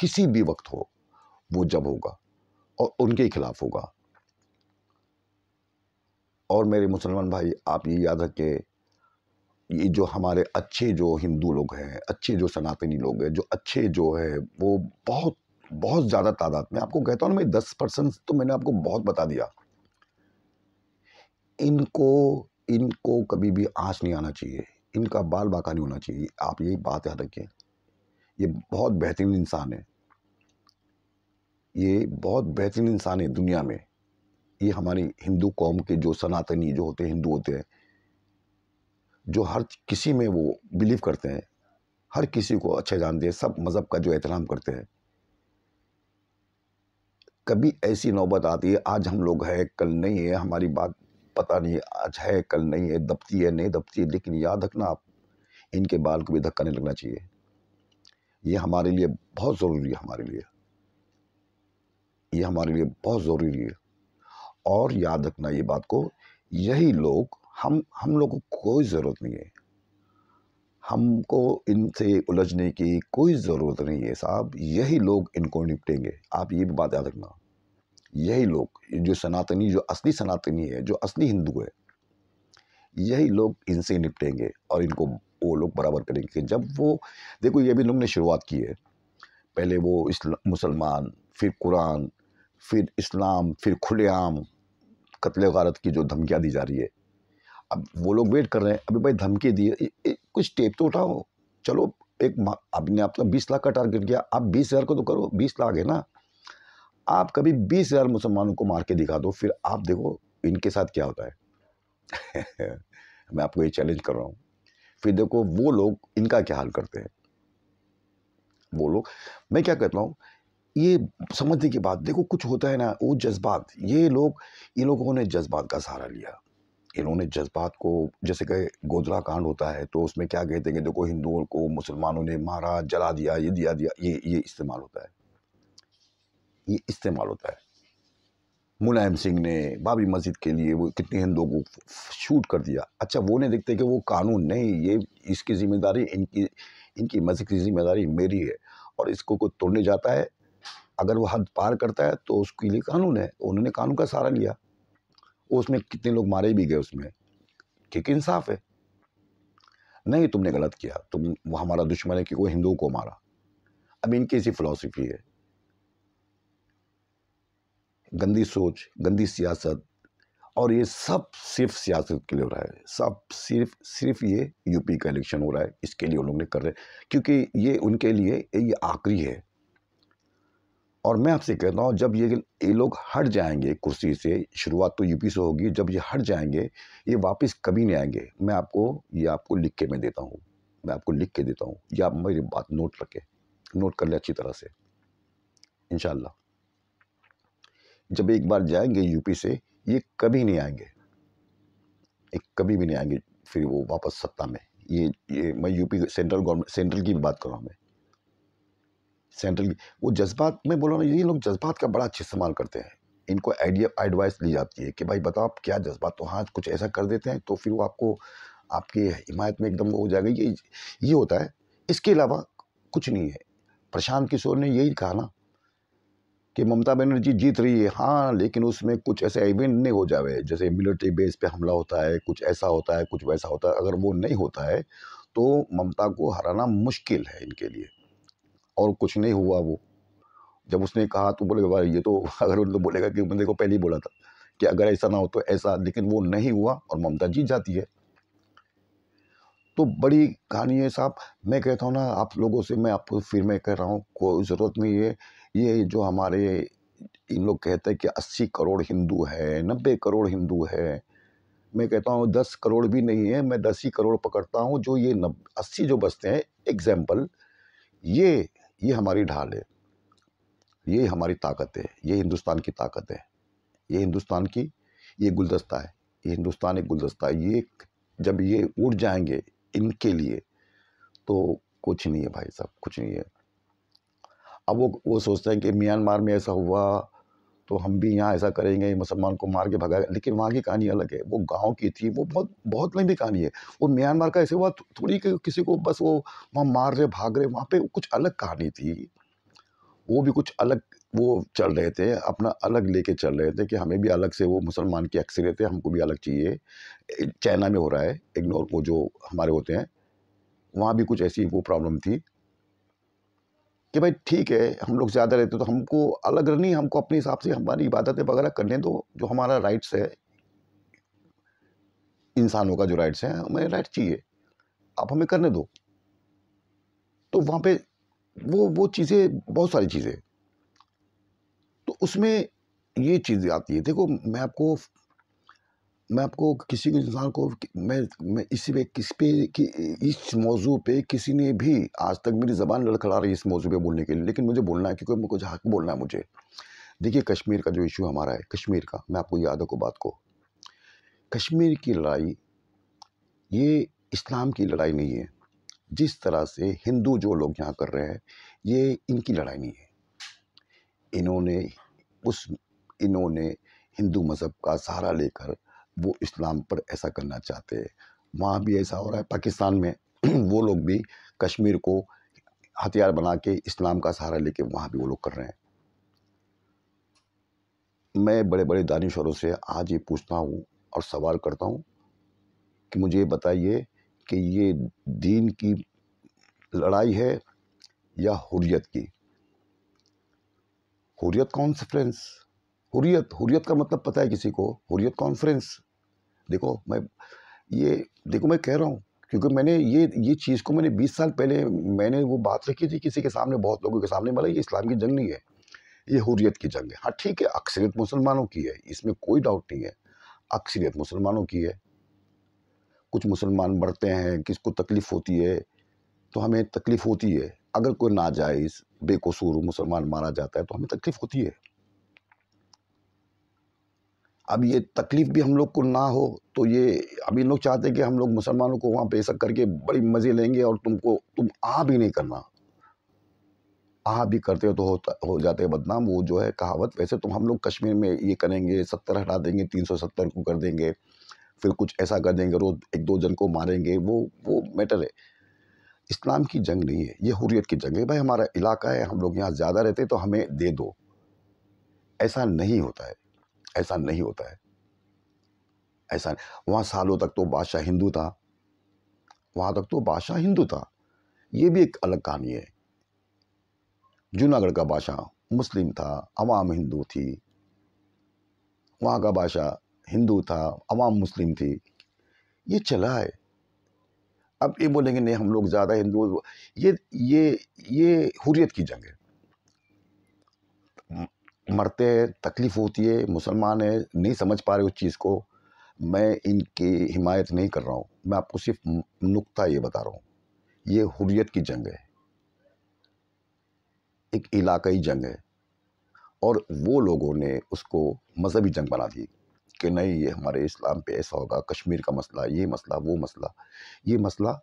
किसी भी वक्त हो, वो जब होगा और उनके खिलाफ होगा। और मेरे मुसलमान भाई, आप ये याद रखें, ये जो हमारे अच्छे जो हिंदू लोग हैं, अच्छे जो सनातनी लोग हैं, जो अच्छे जो है, वो बहुत बहुत ज़्यादा तादाद में, आपको कहता हूँ ना मैं, 10% तो मैंने आपको बहुत बता दिया। इनको इनको कभी भी आँच नहीं आना चाहिए, इनका बाल बाका नहीं होना चाहिए, आप यही बात याद रखें। ये बहुत बेहतरीन इंसान है, ये बहुत बेहतरीन इंसान है दुनिया में। ये हमारी हिंदू कौम के जो सनातनी जो होते हैं, हिंदू होते हैं, जो हर किसी में वो बिलीव करते हैं, हर किसी को अच्छे जानते हैं, सब मज़हब का जो एहतराम करते हैं। कभी ऐसी नौबत आती है, आज हम लोग है, कल नहीं है, हमारी बात पता नहीं है, आज है, कल नहीं है, दबती है, नहीं दबती है, लेकिन याद रखना आप, इनके बाल को भी धक्का नहीं लगना चाहिए। ये हमारे लिए बहुत ज़रूरी है, हमारे लिए ये हमारे लिए बहुत ज़रूरी है। और याद रखना ये बात को, यही लोग, हम लोग को कोई ज़रूरत नहीं है, हमको इनसे उलझने की कोई ज़रूरत नहीं है साहब, यही लोग इनको निपटेंगे, आप ये भी बात याद रखना। यही लोग, जो सनातनी, जो असली सनातनी है, जो असली हिंदू है, यही लोग इनसे निपटेंगे और इनको वो लोग बराबर करेंगे। जब वो, देखो ये भी लोग ने शुरुआत की है, पहले वो मुसलमान, फिर कुरान, फिर इस्लाम, फिर खुलेआम कत्ले गारत की जो धमकियाँ दी जा रही है। अब वो लोग वेट कर रहे हैं, अभी भाई धमकी दी है, कुछ स्टेप तो उठाओ, चलो। आपने आपका 20 लाख का टारगेट किया, आप 20,000 को तो करो, 20 लाख है ना, आप कभी 20,000 मुसलमानों को मार के दिखा दो, फिर आप देखो इनके साथ क्या होता है। मैं आपको ये चैलेंज कर रहा हूँ, फिर देखो वो लोग इनका क्या हाल करते हैं, वो लोग। मैं क्या कहता हूँ, ये समझने की बात, देखो कुछ होता है ना, वो जज्बात, ये लोगों ने जज्बात का सहारा लिया, इन्होंने जज्बात को, जैसे कि गोधरा कांड होता है तो उसमें क्या कहते हैं कि देखो हिंदुओं को मुसलमानों ने मारा, जला दिया, ये दिया दिया, ये इस्तेमाल होता है, ये इस्तेमाल होता है। मुलायम सिंह ने बाबरी मस्जिद के लिए वो कितने हिंदुओं को शूट कर दिया, अच्छा वो नहीं देखते कि वो कानून नहीं, ये इसकी जिम्मेदारी, इनकी मस्जिद की जिम्मेदारी मेरी है, और इसको कोई तोड़ने जाता है, अगर वो हद पार करता है तो उसके लिए कानून है, उन्होंने कानून का सहारा लिया। उसमें कितने लोग मारे भी गए उसमें, ठीक इंसाफ है, नहीं तुमने गलत किया, तुम, वो हमारा दुश्मन है कि कोई हिंदुओं को मारा। अब इनकी ऐसी फिलॉसफी है, गंदी सोच, गंदी सियासत, और ये सब सिर्फ सियासत के लिए हो रहा है, सब सिर्फ ये यूपी का इलेक्शन हो रहा है, इसके लिए उन लोग ने कर रहे हैं, क्योंकि ये उनके लिए ये आखिरी है। और मैं आपसे कहता हूँ, जब ये लोग हट जाएंगे कुर्सी से, शुरुआत तो यूपी से होगी, जब ये हट जाएंगे ये वापस कभी नहीं आएंगे। मैं आपको लिख के मैं देता हूँ, मैं आपको लिख के देता हूँ, ये आप मेरी बात नोट कर ले अच्छी तरह से। इंशाल्लाह जब एक बार जाएंगे यूपी से, ये कभी नहीं आएंगे, ये कभी भी नहीं आएंगे फिर वो वापस सत्ता में। ये मैं यूपी सेंट्रल गवर्नमेंट, सेंट्रल की बात कर रहा हूँ मैं, सेंट्रल की। वो जज्बात में बोल रहा हूँ, ये लोग जज्बात का बड़ा अच्छा इस्तेमाल करते हैं। इनको एडवाइस ली जाती है कि भाई बताओ आप क्या जज्बात, तो हाँ कुछ ऐसा कर देते हैं तो फिर वो आपकी हिमायत में एकदम हो जाएगा। ये होता है, इसके अलावा कुछ नहीं है। प्रशांत किशोर ने यही कहा ना कि ममता बनर्जी जीत रही है, हाँ, लेकिन उसमें कुछ ऐसे इवेंट नहीं हो जावे, जैसे मिलिट्री बेस पे हमला होता है, कुछ ऐसा होता है, कुछ वैसा होता है। अगर वो नहीं होता है तो ममता को हराना मुश्किल है इनके लिए। और कुछ नहीं हुआ। वो जब उसने कहा तो बोले भाई ये तो अगर उनको बोलेगा कि मैंने को पहले ही बोला था कि अगर ऐसा ना हो तो ऐसा, लेकिन वो नहीं हुआ और ममता जीत जाती है। तो बड़ी कहानी है साहब। मैं कहता हूँ ना आप लोगों से, मैं आपको फिर मैं कह रहा हूँ, कोई ज़रूरत नहीं है ये जो हमारे इन लोग कहते हैं कि 80 करोड़ हिंदू है, 90 करोड़ हिंदू है। मैं कहता हूँ 10 करोड़ भी नहीं है, मैं 10 ही करोड़ पकड़ता हूँ। जो ये 80 जो बचते हैं, एग्जाम्पल, ये हमारी ढाल है, ये हमारी ताकत है, ये हिंदुस्तान की ताकत है, ये हिंदुस्तान की, ये गुलदस्ता है, ये हिंदुस्तान एक गुलदस्ता है। ये जब ये उड़ जाएंगे इनके लिए तो कुछ नहीं है भाई साहब, कुछ नहीं है। अब वो सोचते हैं कि म्यांमार में ऐसा हुआ तो हम भी यहाँ ऐसा करेंगे, मुसलमान को मार के भगाएंगे, लेकिन वहाँ की कहानी अलग है। वो गांव की थी, वो बहुत बहुत लंबी कहानी है। वो म्यांमार का ऐसे हुआ थोड़ी कि किसी को बस वो वहाँ मार रहे भाग रहे, वहाँ पे कुछ अलग कहानी थी। वो भी कुछ अलग वो चल रहे थे, अपना अलग लेके चल रहे थे कि हमें भी अलग से, वो मुसलमान की अक्सरियत है, हमको भी अलग चाहिए। चाइना में हो रहा है इग्नोर, वो जो हमारे होते हैं वहाँ भी कुछ ऐसी वो प्रॉब्लम थी कि भाई ठीक है हम लोग ज़्यादा रहते तो हमको अलग नहीं, हमको अपने हिसाब से हमारी इबादतें वगैरह करने दो, जो हमारा राइट्स है, इंसानों का जो राइट्स है, हमें राइट चाहिए, आप हमें करने दो। तो वहाँ पे वो चीज़ें, बहुत सारी चीज़ें, तो उसमें ये चीज़ें आती है। देखो मैं आपको किसी भी इंसान को मैं इसी पे किस पे कि इस मौजू पे किसी ने भी आज तक, मेरी ज़बान लड़खड़ा रही है इस मौजू पे बोलने के लिए, लेकिन मुझे बोलना है क्योंकि मुझे हक बोलना है मुझे। देखिए कश्मीर का जो इशू हमारा है, कश्मीर का, मैं आपको याद को बात को, कश्मीर की लड़ाई ये इस्लाम की लड़ाई नहीं है। जिस तरह से हिंदू जो लोग यहाँ कर रहे हैं, ये इनकी लड़ाई नहीं है। इन्होंने उस इन्होंने हिंदू मज़हब का सहारा लेकर वो इस्लाम पर ऐसा करना चाहते हैं। वहाँ भी ऐसा हो रहा है पाकिस्तान में वो लोग भी कश्मीर को हथियार बना के इस्लाम का सहारा लेके वहाँ भी वो लोग कर रहे हैं। मैं बड़े बड़े दानिशवरों से आज ये पूछता हूँ और सवाल करता हूँ कि मुझे ये बताइए कि ये दीन की लड़ाई है या हुर्रियत की? हुर्रियत कॉन्फ्रेंस, हुर्रियत का मतलब पता है किसी को? हुर्रियत कॉन्फ्रेंस। देखो मैं कह रहा हूँ क्योंकि मैंने ये चीज़ को मैंने 20 साल पहले मैंने वो बात रखी थी किसी के सामने, बहुत लोगों के सामने, बोला ये इस्लाम की जंग नहीं है, ये हुर्रियत की जंग है। हाँ ठीक है, अक्सरियत मुसलमानों की है, इसमें कोई डाउट नहीं है, अक्सरियत मुसलमानों की है। कुछ मुसलमान मरते हैं, किसको तकलीफ होती है, तो हमें तकलीफ होती है। अगर कोई नाजायज़ बेकसूर मुसलमान मारा जाता है तो हमें तकलीफ होती है। अब ये तकलीफ भी हम लोग को ना हो तो ये, अब इन लोग चाहते हैं कि हम लोग मुसलमानों को वहाँ पे ऐसा करके बड़ी मज़े लेंगे और तुम भी नहीं करना। भी करते हो तो हो जाते हैं बदनाम। वो जो है कहावत, वैसे तुम हम लोग कश्मीर में ये करेंगे, 70 हटा देंगे, 370 को कर देंगे, फिर कुछ ऐसा कर देंगे, रोज़ 1-2 जन को मारेंगे, वो मैटर है। इस्लाम की जंग नहीं है, ये हुर्रियत की जंग है। भाई हमारा इलाका है, हम लोग यहाँ ज़्यादा रहते हैं तो हमें दे दो। ऐसा नहीं होता है, ऐसा नहीं होता है, ऐसा। वहाँ सालों तक तो बादशाह हिंदू था, वहाँ तक तो बादशाह हिंदू था। ये भी एक अलग कहानी है। जूनागढ़ का बादशाह मुस्लिम था, अवाम हिंदू थी। वहाँ का बादशाह हिंदू था, अवाम मुस्लिम थी, ये चला है। अब ये बोलेंगे नहीं हम लोग ज़्यादा हिंदू, ये ये ये हुर्रियत की जंग है। मरते हैं, तकलीफ होती है, मुसलमान है, नहीं समझ पा रहे उस चीज़ को। मैं इनकी हिमायत नहीं कर रहा हूँ, मैं आपको सिर्फ नुक्ता ये बता रहा हूँ, ये हुर्रियत की जंग है, एक इलाकाई जंग है। और वो लोगों ने उसको मजहबी जंग बना दी कि नहीं ये हमारे इस्लाम पे ऐसा होगा, कश्मीर का मसला, ये मसला, वो मसला, ये मसला,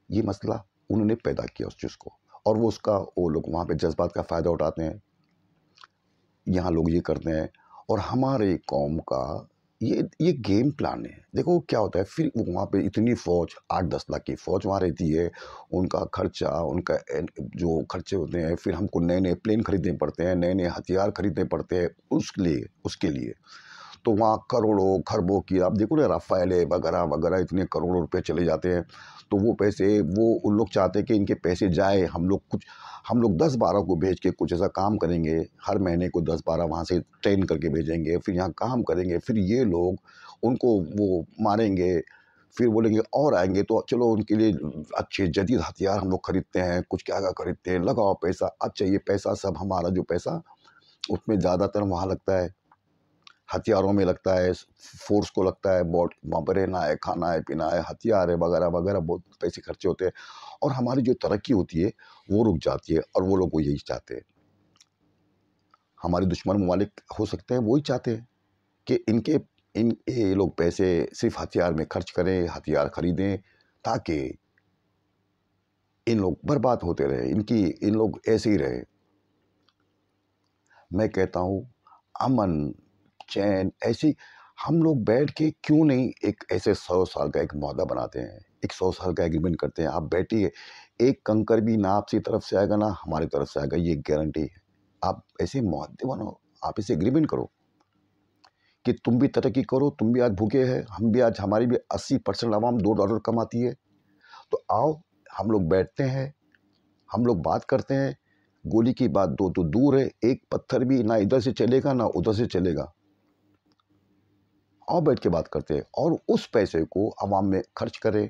ये मसला उन्होंने पैदा किया उस चीज़ को। और वो लोग वहाँ पे जज्बात का फ़ायदा उठाते हैं, यहाँ लोग ये करते हैं। और हमारे कौम का ये गेम प्लान है। देखो क्या होता है, फिर वहाँ पे इतनी फ़ौज, 8-10 लाख की फ़ौज वहाँ रहती है, उनका खर्चा, उनका जो खर्चे होते हैं, फिर हमको नए-नए प्लेन खरीदने पड़ते हैं, नए-नए हथियार खरीदने पड़ते हैं उसके लिए। तो वहाँ करोड़ों खरबों की आप देखो ना, राफ़ेल वगैरह वगैरह इतने करोड़ों रुपए चले जाते हैं। तो वो पैसे वो उन लोग चाहते हैं कि इनके पैसे जाए, हम लोग 10-12 को भेज के कुछ ऐसा काम करेंगे, हर महीने को 10-12 वहाँ से ट्रेन करके भेजेंगे, फिर यहाँ काम करेंगे, फिर ये लोग उनको वो मारेंगे, फिर बोलेंगे और आएँगे तो चलो उनके लिए अच्छे जदीद हथियार हम लोग खरीदते हैं, कुछ क्या-क्या खरीदते हैं, लगाओ पैसा। अच्छा ये पैसा सब हमारा जो पैसा, उसमें ज़्यादातर वहाँ लगता है, हथियारों में लगता है, फ़ोर्स को लगता है, वहाँ पर रहना है, खाना है, पीना है, हथियार है, वगैरह-वगैरह, बहुत पैसे खर्चे होते हैं। और हमारी जो तरक्की होती है, वो रुक जाती है और वो लोग वो यही चाहते हैं। हमारे दुश्मन ममालिक हो सकते हैं, वो ही चाहते हैं कि ये लोग पैसे सिर्फ़ हथियार में खर्च करें, हथियार खरीदें, ताकि इन लोग बर्बाद होते रहें, इन लोग ऐसे ही रहें। मैं कहता हूँ अमन, चैन ऐसी हम लोग बैठ के क्यों नहीं एक ऐसे 100 साल का एक मुआहदा बनाते हैं, एक 100 साल का एग्रीमेंट करते हैं। आप बैठिए, एक कंकर भी ना आपकी तरफ से आएगा, ना हमारी तरफ से आएगा, ये गारंटी है। आप ऐसे मुआहदे बनाओ, आप ऐसे एग्रीमेंट करो कि तुम भी तरक्की करो, तुम भी आज भूखे हैं, हम भी आज, हमारी भी 80% अवाम $2 कमाती है। तो आओ, हम लोग बैठते हैं, हम लोग बात करते हैं। गोली की बात 2 तो दूर है, एक पत्थर भी ना इधर से चलेगा, ना उधर से चलेगा। आओ बैठ के बात करते हैं और उस पैसे को अवाम में खर्च करें।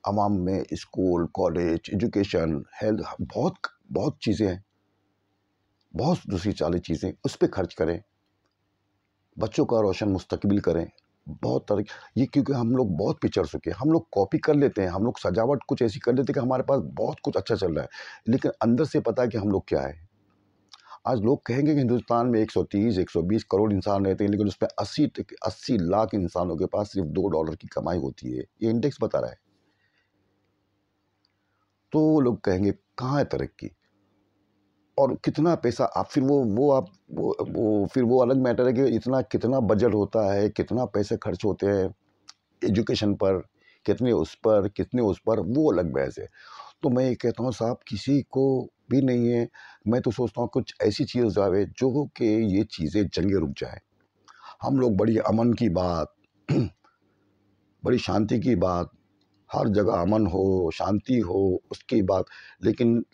अवाम में स्कूल, कॉलेज, एजुकेशन, हेल्थ, बहुत बहुत चीज़ें हैं, बहुत दूसरी चाली चीज़ें उस पे खर्च करें। बच्चों का रोशन मुस्तकबिल करें। बहुत तरह ये, क्योंकि हम लोग बहुत पिछड़ चुके हैं। हम लोग कॉपी कर लेते हैं, हम लोग सजावट कुछ ऐसी कर लेते हैं कि हमारे पास बहुत कुछ अच्छा चल रहा है, लेकिन अंदर से पता है कि हम लोग क्या है। आज लोग कहेंगे कि हिंदुस्तान में 130, 120 करोड़ इंसान रहते हैं, लेकिन उसमें 80 लाख इंसानों के पास सिर्फ $2 की कमाई होती है। ये इंडेक्स बता रहा है। तो वो लोग कहेंगे कहाँ है तरक्की और कितना पैसा। आप फिर वो आप वो फिर वो अलग मैटर है कि इतना कितना बजट होता है, कितना पैसे खर्च होते हैं एजुकेशन पर, कितने उस पर, वो अलग बहस है। तो मैं ये कहता हूँ साहब, किसी को भी नहीं है। मैं तो सोचता हूँ कुछ ऐसी चीज़ आवे जो कि ये चीज़ें जंगे रुक जाएं। हम लोग बड़ी अमन की बात बड़ी शांति की बात, हर जगह अमन हो, शांति हो, उसकी बात, लेकिन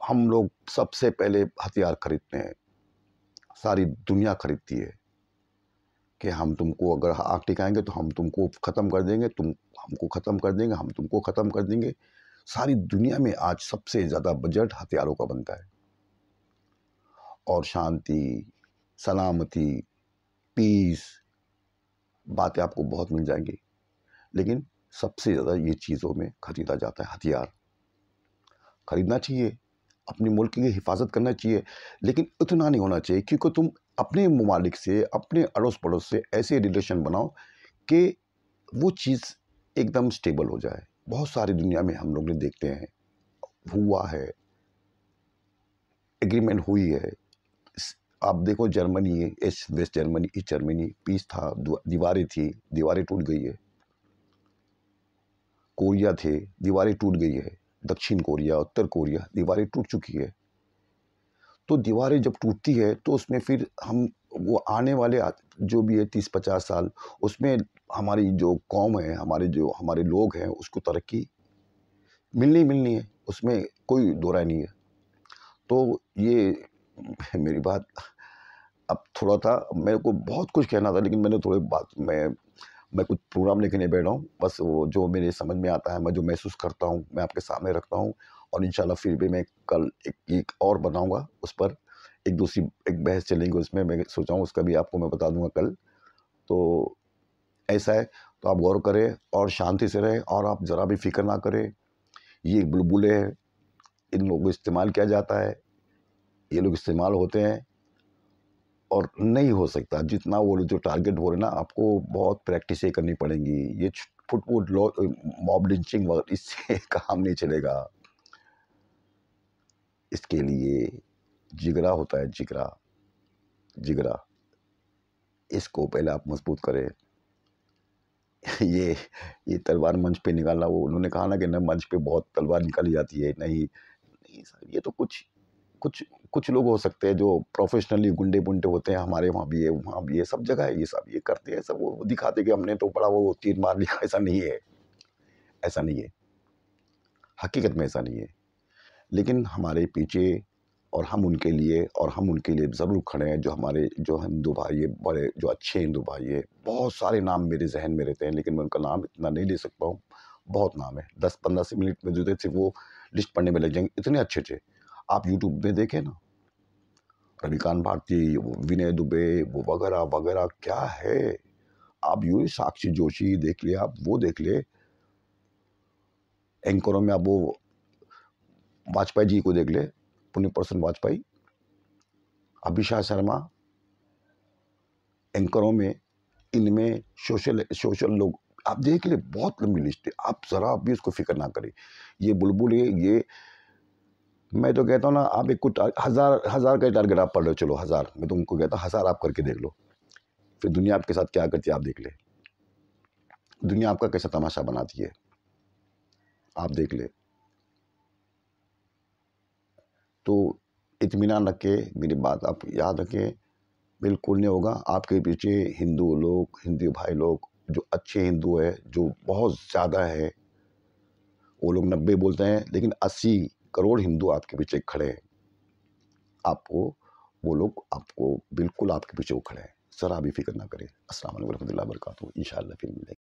हम लोग सबसे पहले हथियार खरीदते हैं। सारी दुनिया खरीदती है कि हम तुमको अगर आँख टिकाएँगे तो हम तुमको ख़त्म कर देंगे, तुम हमको ख़त्म कर देंगे, हम तुमको ख़त्म कर देंगे। सारी दुनिया में आज सबसे ज़्यादा बजट हथियारों का बनता है। और शांति, सलामती, पीस, बातें आपको बहुत मिल जाएँगी, लेकिन सबसे ज़्यादा ये चीज़ों में खरीदा जाता है हथियार। खरीदना चाहिए, अपने मुल्क की हिफाजत करना चाहिए, लेकिन उतना नहीं होना चाहिए, क्योंकि तुम अपने ममालिक से, अपने अड़ोस-पड़ोस से ऐसे रिलेशन बनाओ कि वो चीज़ एकदम स्टेबल हो जाए। बहुत सारी दुनिया में हम लोग ने देखते हैं, हुआ है, एग्रीमेंट हुई है। स आप देखो जर्मनी है, west Germany, east Germany, peace था, दीवारें थी, दीवारें टूट गई है। कोरिया थे, दीवारें टूट गई है। दक्षिण कोरिया, उत्तर कोरिया, दीवारें टूट चुकी है। तो दीवारें जब टूटती है तो उसमें फिर हम वो आने वाले जो भी है 30-50 साल, उसमें हमारी जो कौम है, हमारे लोग हैं, उसको तरक्की मिलनी ही मिलनी है, उसमें कोई दो राय नहीं है। तो ये मेरी बात अब थोड़ा था, मेरे को बहुत कुछ कहना था, लेकिन मैंने थोड़ी बात मैं कुछ प्रोग्राम लेके नहीं बैठ रहा हूँ। बस वो जो मेरे समझ में आता है, मैं जो महसूस करता हूँ, मैं आपके सामने रखता हूँ। और इंशाल्लाह फिर भी मैं कल एक और बनाऊँगा उस पर, एक बहस चलेंगी उसमें, मैं सोचा हूँ उसका भी आपको मैं बता दूँगा कल। तो ऐसा है, तो आप गौर करें और शांति से रहें, और आप ज़रा भी फ़िक्र ना करें। ये बुलबुलें हैं, इन लोगों को इस्तेमाल किया जाता है, ये लोग इस्तेमाल होते हैं, और नहीं हो सकता जितना वो जो टारगेट हो रहे हैं ना, आपको बहुत प्रैक्टिसें करनी पड़ेंगी। ये फुट-वुट लॉ मॉब लिंचिंग वगैरह इससे काम नहीं चलेगा। इसके लिए जिगरा होता है, जिगरा, जिगरा, इसको पहले आप मजबूत करें। ये ये तलवार मंच पे निकालना, वो उन्होंने कहा ना कि ना मंच पे बहुत तलवार निकाली जाती है, नहीं, नहीं सर, ये तो कुछ कुछ लोग हो सकते हैं जो प्रोफेशनली गुंडे-वुंडे होते हैं, हमारे वहाँ भी है, वहाँ भी है, सब जगह है ये सब, ये करते हैं सब, वो दिखाते हैं कि हमने तो बड़ा वो तीर मार लिया, ऐसा नहीं है, ऐसा नहीं है, हकीकत में ऐसा नहीं है। लेकिन हमारे पीछे, और हम उनके लिए ज़रूर खड़े हैं, जो हमारे जो हिंदू भाई है, बड़े जो अच्छे हिंदू भाई है, बहुत सारे नाम मेरे ज़हन में रहते हैं, लेकिन मैं उनका नाम इतना नहीं ले सकता हूँ, बहुत नाम है, 10-15 से मिनट में जो थे सिर्फ वो लिस्ट पढ़ने में लग जाएंगे, इतने अच्छे-अच्छे। आप यूट्यूब में देखें ना, रविकांत भारती, वो विनय दुबे, वो वगैरह क्या है। आप यूँ साक्षी जोशी देख लिया, आप वो देख ले, एंकरों में आप वो वाजपेयी जी को देख ले, पुण्य पर्सन वाजपेयी, अभिषा शर्मा, एंकरों में, इनमें सोशल सोशल लोग, आप देख ले, बहुत लंबी लिस्ट है, आप ज़रा भी उसको फ़िक्र ना करें। ये बुलबुल ये मैं तो कहता हूँ ना, आप एक कुछ हज़ार का टारगेट आप पढ़ लो, चलो 1000, मैं तो उनको कहता हूँ 1000 आप करके देख लो, फिर दुनिया आपके साथ क्या करती है आप देख ले। दुनिया आपका कैसा तमाशा बनाती है, आप देख ले। तो इत्मीनान रखें, मेरी बात आप याद रखें, बिल्कुल नहीं होगा। आपके पीछे हिंदू लोग, हिंदू भाई लोग, जो अच्छे हिंदू है, जो बहुत ज़्यादा है, वो लोग 90 बोलते हैं, लेकिन 80 करोड़ हिंदू आपके पीछे खड़े हैं। आपको वो लोग आपको बिल्कुल आपके पीछे वो खड़े हैं, ज़रा भी फ़िक्र ना करें। अस्सलाम वालेकुम रहमतुल्लाहि व बरकातहू। इंशाअल्लाह फिर मिलेंगे।